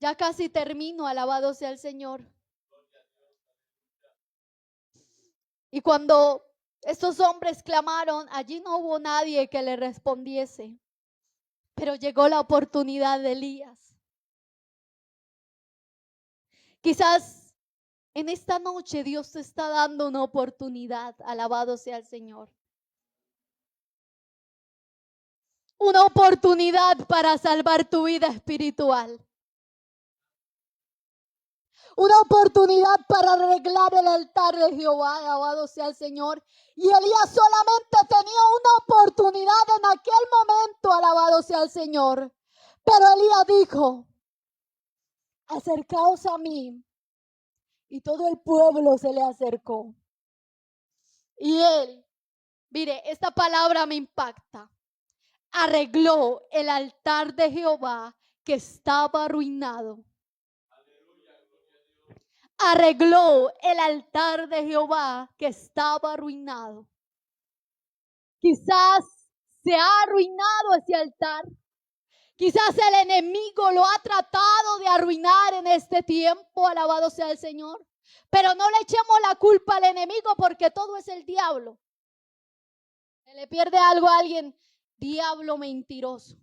ya casi termino, alabado sea el Señor. Y cuando estos hombres clamaron, allí no hubo nadie que le respondiese. Pero llegó la oportunidad de Elías. Quizás en esta noche Dios te está dando una oportunidad, alabado sea el Señor. Una oportunidad para salvar tu vida espiritual. Una oportunidad para arreglar el altar de Jehová, alabado sea el Señor. Y Elías solamente tenía una oportunidad en aquel momento, alabado sea el Señor. Pero Elías dijo: acercaos a mí. Y todo el pueblo se le acercó. Y él, mire, esta palabra me impacta. Arregló el altar de Jehová que estaba arruinado. Arregló el altar de Jehová que estaba arruinado. Quizás se ha arruinado ese altar. Quizás el enemigo lo ha tratado de arruinar en este tiempo, alabado sea el Señor. Pero no le echemos la culpa al enemigo, porque todo es el diablo. Se le pierde algo a alguien: diablo mentiroso.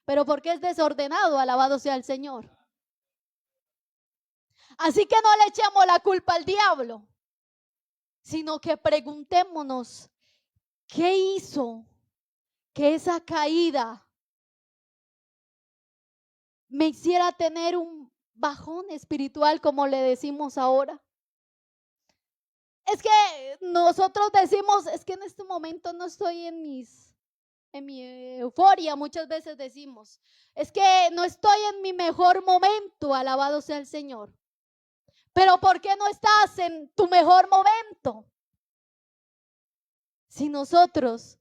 Pero porque es desordenado, alabado sea el Señor. Así que no le echemos la culpa al diablo, sino que preguntémonos: ¿qué hizo que esa caída me hiciera tener un bajón espiritual, como le decimos ahora? Es que nosotros decimos: es que en este momento no estoy en mi euforia. Muchas veces decimos: es que no estoy en mi mejor momento, alabado sea el Señor. Pero ¿por qué no estás en tu mejor momento? Si nosotros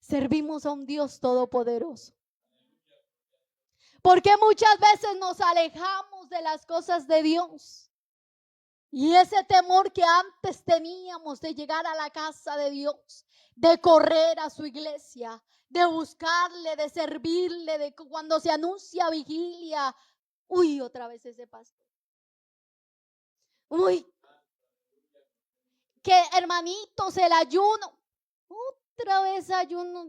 servimos a un Dios todopoderoso. ¿Por qué muchas veces nos alejamos de las cosas de Dios? Y ese temor que antes teníamos de llegar a la casa de Dios, de correr a su iglesia, de buscarle, de servirle, de cuando se anuncia vigilia, uy, otra vez ese pastor. Uy, que hermanitos, el ayuno, otra vez ayuno.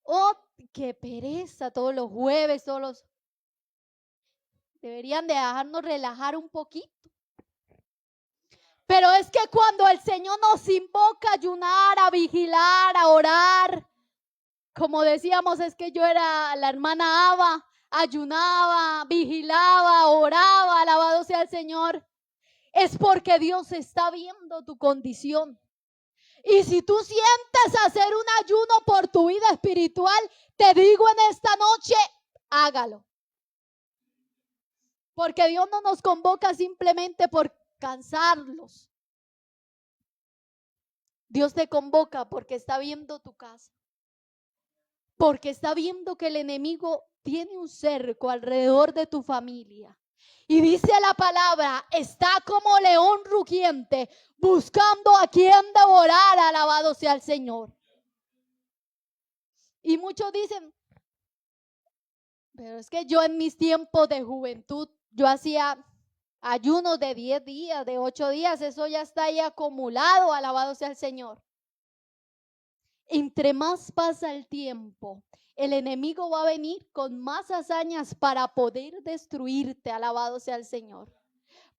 Oh, qué pereza, todos los jueves, deberían de dejarnos relajar un poquito. Pero es que cuando el Señor nos invoca a ayunar, a vigilar, a orar, como decíamos, es que yo era la hermana Ava, ayunaba, vigilaba, oraba, alabado sea el Señor, es porque Dios está viendo tu condición. Y si tú sientes hacer un ayuno por tu vida espiritual, te digo en esta noche: hágalo. Porque Dios no nos convoca simplemente por cansarlos. Dios te convoca porque está viendo tu casa. Porque está viendo que el enemigo tiene un cerco alrededor de tu familia. Y dice la palabra: está como león rugiente, buscando a quien devorar, alabado sea el Señor. Y muchos dicen: pero es que yo en mis tiempos de juventud, yo hacía ayunos de 10 días, de 8 días, eso ya está ahí acumulado, alabado sea el Señor. Entre más pasa el tiempo, el enemigo va a venir con más hazañas para poder destruirte, alabado sea el Señor.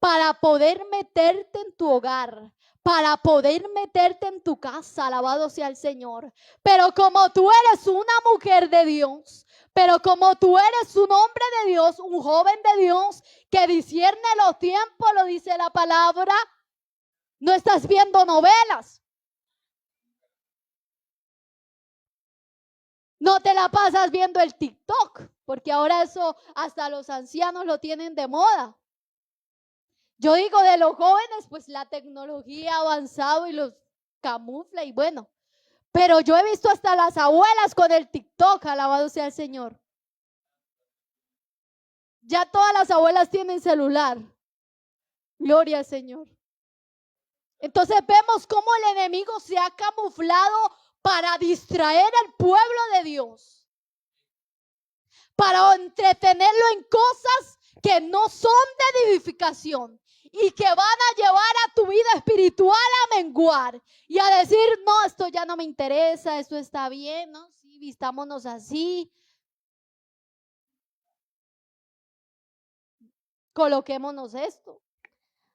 Para poder meterte en tu hogar, para poder meterte en tu casa, alabado sea el Señor. Pero como tú eres una mujer de Dios, pero como tú eres un hombre de Dios, un joven de Dios que discierne los tiempos, lo dice la palabra, no estás viendo novelas. No te la pasas viendo el TikTok, porque ahora eso hasta los ancianos lo tienen de moda. Yo digo de los jóvenes, pues la tecnología ha avanzado y los camufla y bueno. Pero yo he visto hasta las abuelas con el TikTok, alabado sea el Señor. Ya todas las abuelas tienen celular. Gloria al Señor. Entonces vemos cómo el enemigo se ha camuflado para distraer al pueblo de Dios, para entretenerlo en cosas que no son de edificación y que van a llevar a tu vida espiritual a menguar y a decir: no, esto ya no me interesa, esto está bien, ¿no? Sí, vistámonos así. coloquémonos esto.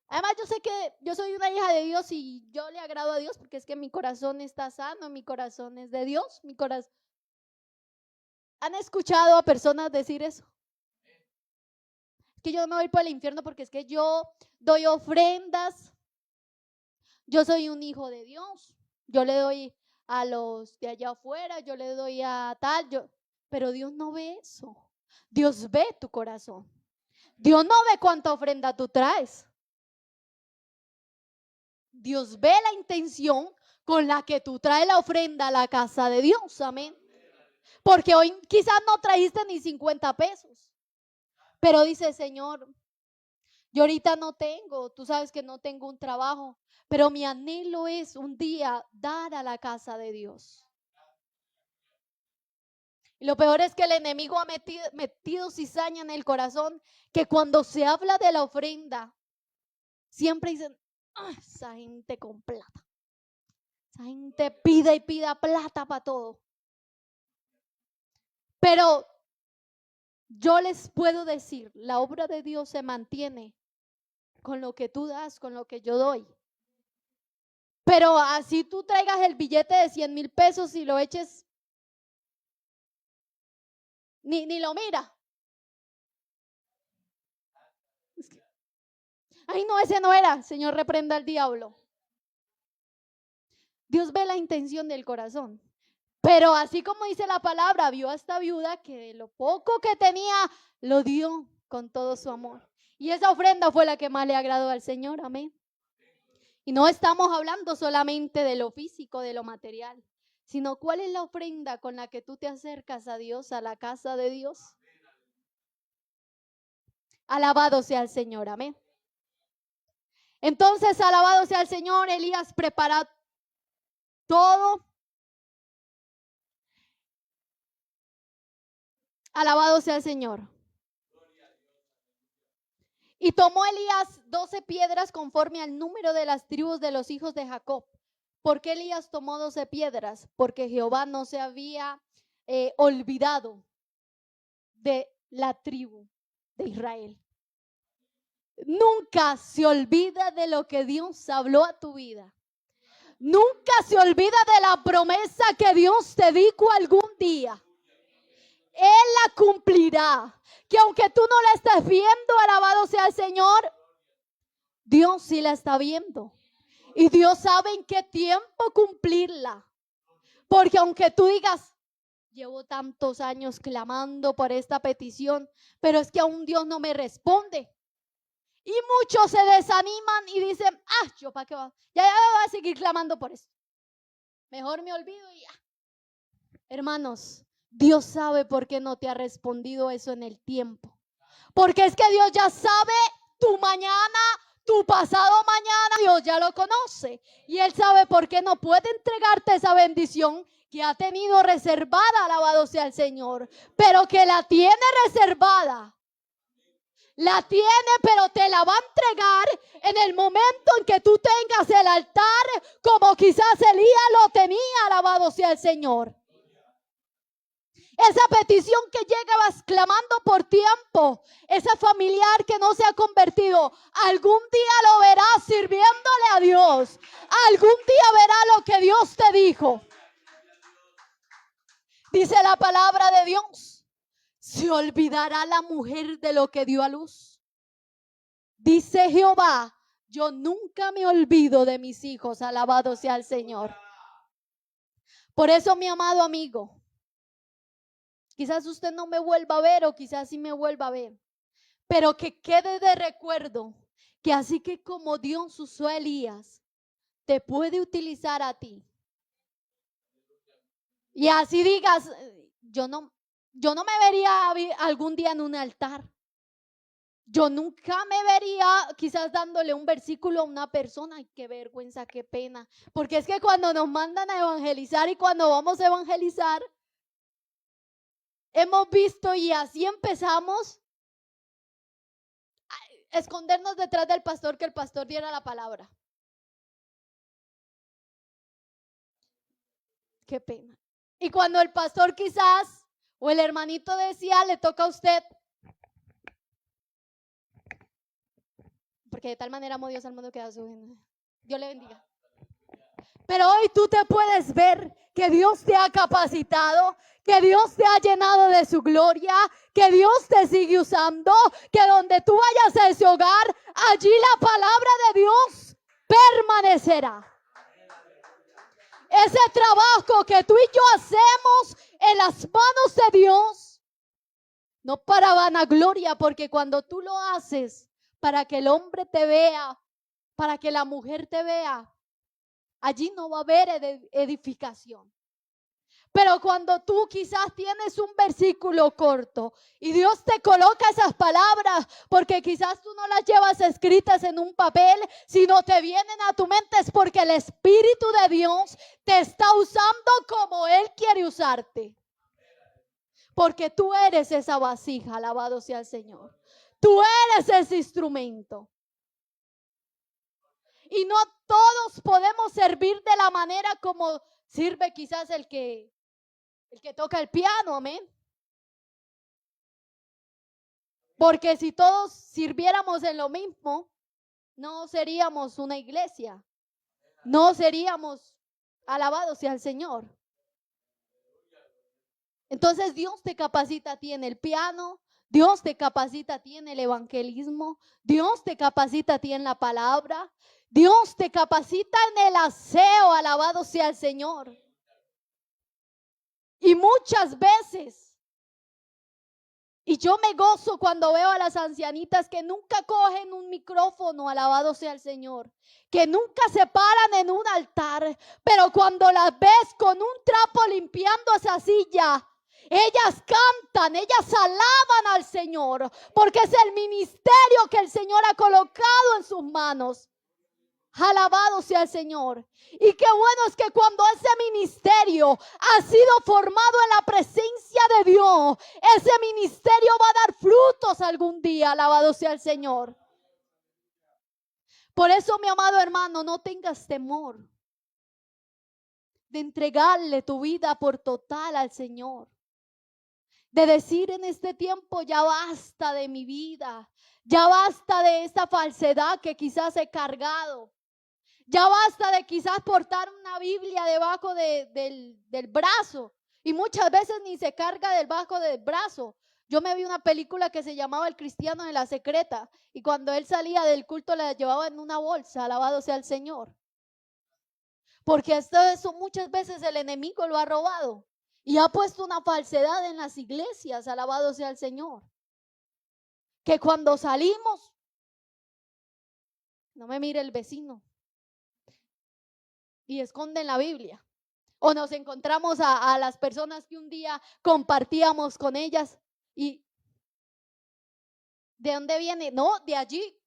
Además, yo sé que yo soy una hija de Dios y yo le agrado a Dios porque es que mi corazón está sano, mi corazón es de Dios, mi corazón. ¿Han escuchado a personas decir eso? Que yo no me voy por el infierno porque es que yo doy ofrendas, yo soy un hijo de Dios, yo le doy a los de allá afuera, yo le doy a tal, pero Dios no ve eso. Dios ve tu corazón. Dios no ve cuánta ofrenda tú traes. Dios ve la intención con la que tú traes la ofrenda a la casa de Dios, amén. Porque hoy quizás no trajiste ni 50 pesos, pero dice, Señor, yo ahorita no tengo, tú sabes que no tengo un trabajo, pero mi anhelo es un día dar a la casa de Dios. Y lo peor es que el enemigo ha metido cizaña en el corazón, que cuando se habla de la ofrenda, siempre dicen, esa gente con plata. Esa gente pide y pida plata para todo. Pero yo les puedo decir, la obra de Dios se mantiene con lo que tú das, con lo que yo doy. Pero así tú traigas el billete de 100,000 pesos y lo eches, ni lo mira. Ay, no, ese no era. Señor, reprenda al diablo. Dios ve la intención del corazón. Pero así como dice la palabra, vio a esta viuda que de lo poco que tenía, lo dio con todo su amor. Y esa ofrenda fue la que más le agradó al Señor, amén. Y no estamos hablando solamente de lo físico, de lo material, sino cuál es la ofrenda con la que tú te acercas a Dios, a la casa de Dios. Alabado sea el Señor, amén. Entonces, alabado sea el Señor, Elías prepara todo. Alabado sea el Señor. Y tomó Elías 12 piedras conforme al número de las tribus de los hijos de Jacob. ¿Por qué Elías tomó 12 piedras? Porque Jehová no se había olvidado de la tribu de Israel. Nunca se olvida de lo que Dios habló a tu vida. Nunca se olvida de la promesa que Dios te dijo algún día. Él la cumplirá. Que aunque tú no la estés viendo, alabado sea el Señor, Dios sí la está viendo. Y Dios sabe en qué tiempo cumplirla. Porque aunque tú digas, llevo tantos años clamando por esta petición, pero es que aún Dios no me responde. Y muchos se desaniman y dicen, yo para qué va, ya voy a seguir clamando por esto. Mejor me olvido y ya. Hermanos, Dios sabe por qué no te ha respondido eso en el tiempo. Porque es que Dios ya sabe tu mañana, tu pasado mañana, Dios ya lo conoce. Y Él sabe por qué no puede entregarte esa bendición que ha tenido reservada, alabado sea el Señor. Pero que la tiene reservada. La tiene, pero te la va a entregar en el momento en que tú tengas el altar, como quizás Elías lo tenía, alabado sea el Señor. Esa petición que llegabas clamando por tiempo, ese familiar que no se ha convertido, algún día lo verás sirviéndole a Dios. Algún día verá lo que Dios te dijo. Dice la palabra de Dios, se olvidará la mujer de lo que dio a luz. Dice Jehová, yo nunca me olvido de mis hijos, alabado sea el Señor. Por eso, mi amado amigo, quizás usted no me vuelva a ver o quizás sí me vuelva a ver, pero que quede de recuerdo que así que como Dios usó a Elías, te puede utilizar a ti. Y así digas, yo no me vería algún día en un altar. Yo nunca me vería quizás dándole un versículo a una persona. Ay, qué vergüenza, qué pena. Porque es que cuando nos mandan a evangelizar y cuando vamos a evangelizar, hemos visto y así empezamos a escondernos detrás del pastor, que el pastor diera la palabra. Qué pena. Y cuando el pastor quizás o el hermanito decía, le toca a usted, porque de tal manera amó Dios al mundo que da su vida. Dios le bendiga. Pero hoy tú te puedes ver que Dios te ha capacitado, que Dios te ha llenado de su gloria, que Dios te sigue usando, que donde tú vayas a ese hogar, allí la palabra de Dios permanecerá. Ese trabajo que tú y yo hacemos en las manos de Dios, no para vanagloria, porque cuando tú lo haces para que el hombre te vea, para que la mujer te vea, allí no va a haber edificación. Pero cuando tú quizás tienes un versículo corto y Dios te coloca esas palabras, porque quizás tú no las llevas escritas en un papel, sino te vienen a tu mente, es porque el Espíritu de Dios te está usando como Él quiere usarte. Porque tú eres esa vasija, alabado sea el Señor. Tú eres ese instrumento. Y no todos podemos servir de la manera como sirve quizás el que toca el piano, amén. Porque si todos sirviéramos en lo mismo, no seríamos una iglesia. No seríamos alabados sea el Señor. Entonces Dios te capacita a ti en el piano, Dios te capacita a ti en el evangelismo, Dios te capacita a ti en la palabra, Dios te capacita en el aseo, alabado sea el Señor. Y muchas veces, y yo me gozo cuando veo a las ancianitas que nunca cogen un micrófono, alabado sea el Señor, que nunca se paran en un altar, pero cuando las ves con un trapo limpiando esa silla, ellas cantan, ellas alaban al Señor, porque es el ministerio que el Señor ha colocado en sus manos. Alabado sea el Señor. Y qué bueno es que cuando ese ministerio ha sido formado en la presencia de Dios, ese ministerio va a dar frutos algún día. Alabado sea el Señor. Por eso, mi amado hermano, no tengas temor de entregarle tu vida por total al Señor. De decir en este tiempo, ya basta de mi vida, ya basta de esta falsedad que quizás he cargado. Ya basta de quizás portar una Biblia debajo del brazo. Y muchas veces ni se carga debajo del brazo. Yo me vi una película que se llamaba El Cristiano de la Secreta. Y cuando él salía del culto la llevaba en una bolsa. Alabado sea el Señor. Porque eso muchas veces el enemigo lo ha robado. Y ha puesto una falsedad en las iglesias. Alabado sea el Señor. Que cuando salimos, no me mire el vecino, y esconden la Biblia. O nos encontramos a las personas que un día compartíamos con ellas y ¿de dónde viene? No, de allí.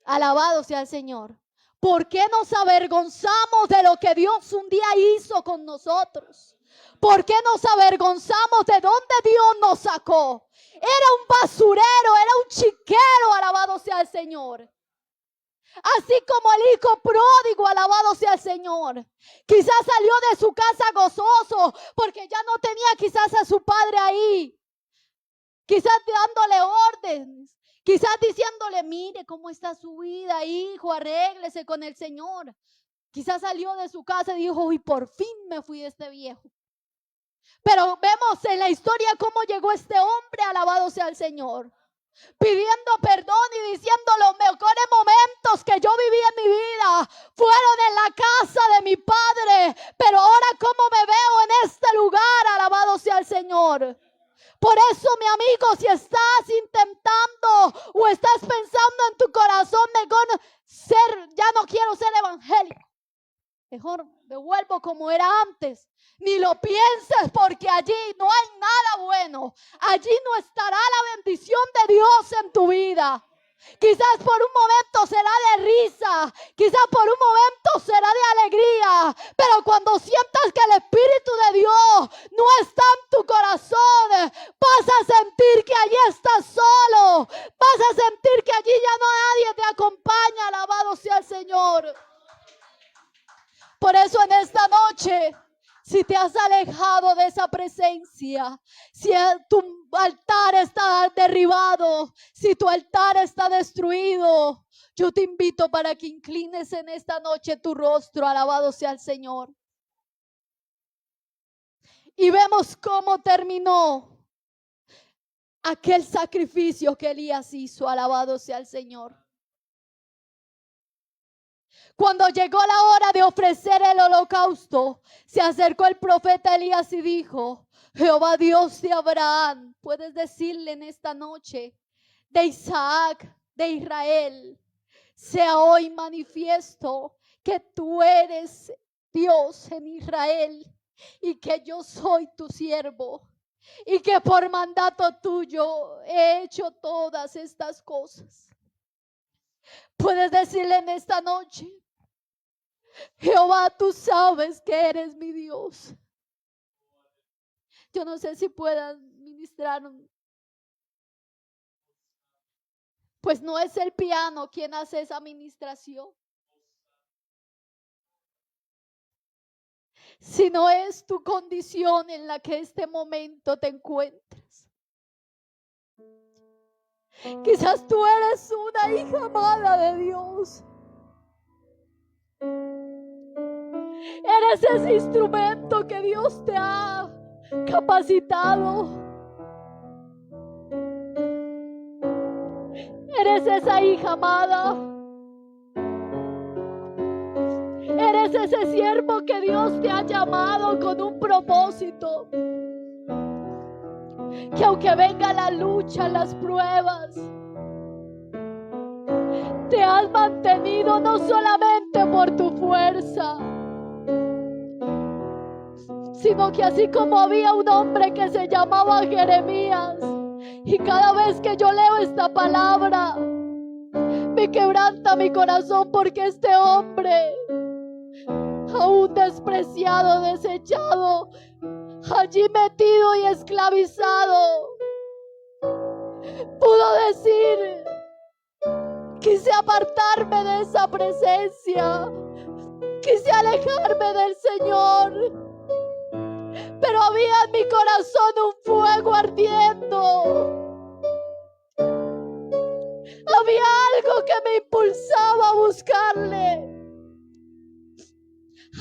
Alabado sea el Señor. ¿Por qué nos avergonzamos de lo que Dios un día hizo con nosotros? ¿Por qué nos avergonzamos de dónde Dios nos sacó? Era un basurero, era un chiquero, alabado sea el Señor. Así como el hijo pródigo, alabado sea el Señor. Quizás salió de su casa gozoso porque ya no tenía quizás a su padre ahí. Quizás dándole órdenes. Quizás diciéndole, mire cómo está su vida, hijo, arréglese con el Señor. Quizás salió de su casa y dijo, y por fin me fui de este viejo. Pero vemos en la historia cómo llegó este hombre, alabado sea el Señor, pidiendo perdón y diciendo los mejores momentos que yo viví en mi vida fueron en la casa de mi padre, pero ahora cómo me veo en este lugar, alabado sea el Señor. Por eso, mi amigo, si estás intentando o estás pensando en tu corazón, ya no quiero ser evangélico, mejor me vuelvo como era antes. Ni lo pienses, porque allí no hay nada bueno. Allí no estará la bendición de Dios en tu vida. Quizás por un momento será de risa, quizás por un momento será de alegría, pero cuando sientas que el Espíritu de Dios no está en tu corazón, vas a sentir que allí estás solo, vas a sentir que allí ya no nadie te acompaña, alabado sea el Señor. Por eso en esta noche, Si te has alejado de esa presencia, si tu altar está derribado, si tu altar está destruido, yo te invito para que inclines en esta noche tu rostro. Alabado sea el Señor. Y vemos cómo terminó aquel sacrificio que Elías hizo. Alabado sea el Señor. Cuando llegó la hora de ofrecer el holocausto, se acercó el profeta Elías y dijo: Jehová Dios de Abraham, puedes decirle en esta noche, de Isaac, de Israel, sea hoy manifiesto que tú eres Dios en Israel y que yo soy tu siervo y que por mandato tuyo he hecho todas estas cosas. Puedes decirle en esta noche: Jehová, tú sabes que eres mi Dios. Yo no sé si puedan ministrar, pues no es el piano quien hace esa ministración, sino es tu condición en la que este momento te encuentras. Quizás tú eres una hija amada de Dios. Eres ese instrumento que Dios te ha capacitado. Eres esa hija amada. Eres ese siervo que Dios te ha llamado con un propósito. Que aunque venga la lucha, las pruebas, te has mantenido no solamente por tu fuerza, sino que así como había un hombre que se llamaba Jeremías, y cada vez que yo leo esta palabra me quebranta mi corazón, porque este hombre, aún despreciado, desechado, allí metido y esclavizado, pudo decir: quise apartarme de esa presencia, quise alejarme del Señor, pero había en mi corazón un fuego ardiendo. Había algo que me impulsaba a buscarle.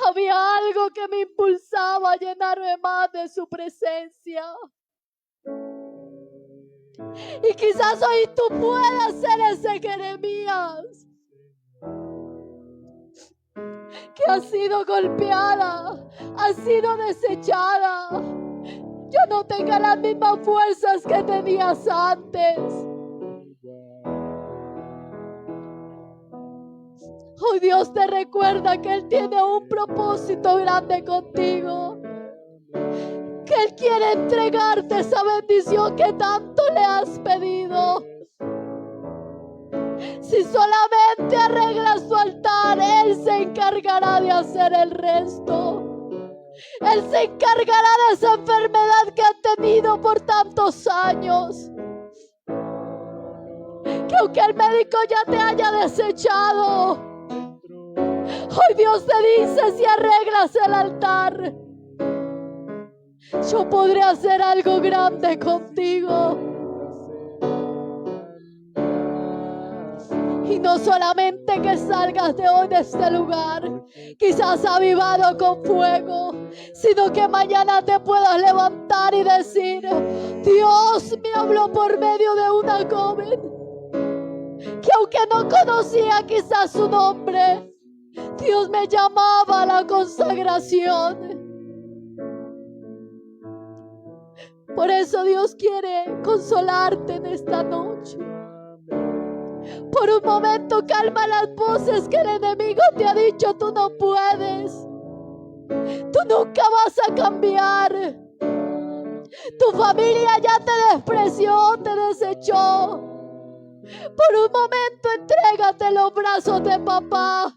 Había algo que me impulsaba a llenarme más de su presencia. Y quizás hoy tú puedas ser ese Jeremías que ha sido golpeada, ha sido desechada, ya no tenga las mismas fuerzas que tenías antes. Hoy Dios te recuerda que Él tiene un propósito grande contigo, que Él quiere entregarte esa bendición que tanto le has pedido. Si solamente arreglas tu altar, Él se encargará de hacer el resto. Él se encargará de esa enfermedad que has tenido por tantos años, que aunque el médico ya te haya desechado, hoy Dios te dice: si arreglas el altar, yo podré hacer algo grande contigo. Y no solamente que salgas de hoy de este lugar, quizás avivado con fuego, sino que mañana te puedas levantar y decir: Dios me habló por medio de una joven que, aunque no conocía quizás su nombre, Dios me llamaba a la consagración. Por eso Dios quiere consolarte en esta noche. Por un momento calma las voces que el enemigo te ha dicho: tú no puedes, tú nunca vas a cambiar, tu familia ya te despreció, te desechó. Por un momento entrégate en los brazos de papá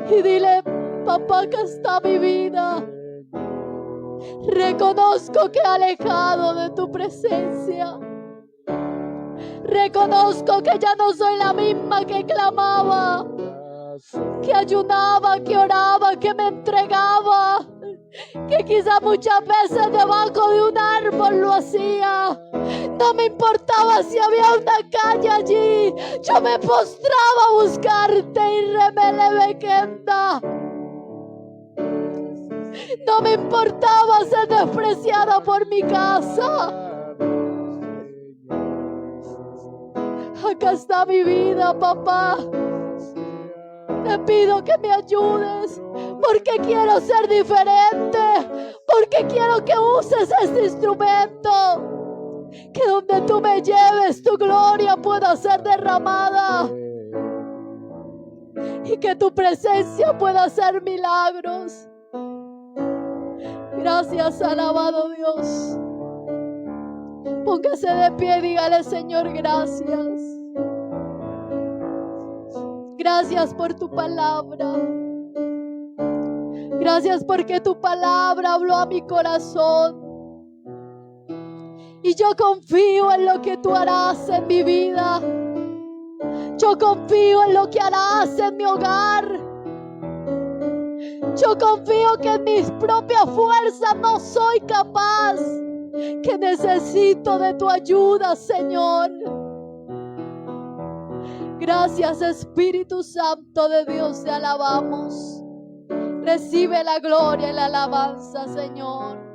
y dile: papá, acá está mi vida. Reconozco que he alejado de tu presencia. Reconozco que ya no soy la misma que clamaba. que ayunaba, que oraba, que me entregaba, que quizá muchas veces debajo de un árbol lo hacía. No me importaba si había una calle allí, yo me postraba a buscarte y remelebequenda. No me importaba ser despreciada por mi casa. Acá está mi vida, papá. Te pido que me ayudes, porque quiero ser diferente, porque quiero que uses este instrumento, que donde tú me lleves tu gloria pueda ser derramada y que tu presencia pueda hacer milagros. Gracias, alabado Dios. Póngase de pie y dígale: Señor, gracias. Gracias por tu palabra. Gracias porque tu palabra habló a mi corazón. Y yo confío en lo que tú harás en mi vida. Yo confío en lo que harás en mi hogar. Yo confío que en mis propias fuerzas no soy capaz, que necesito de tu ayuda, Señor. Gracias, Espíritu Santo de Dios, te alabamos. Recibe la gloria y la alabanza, Señor.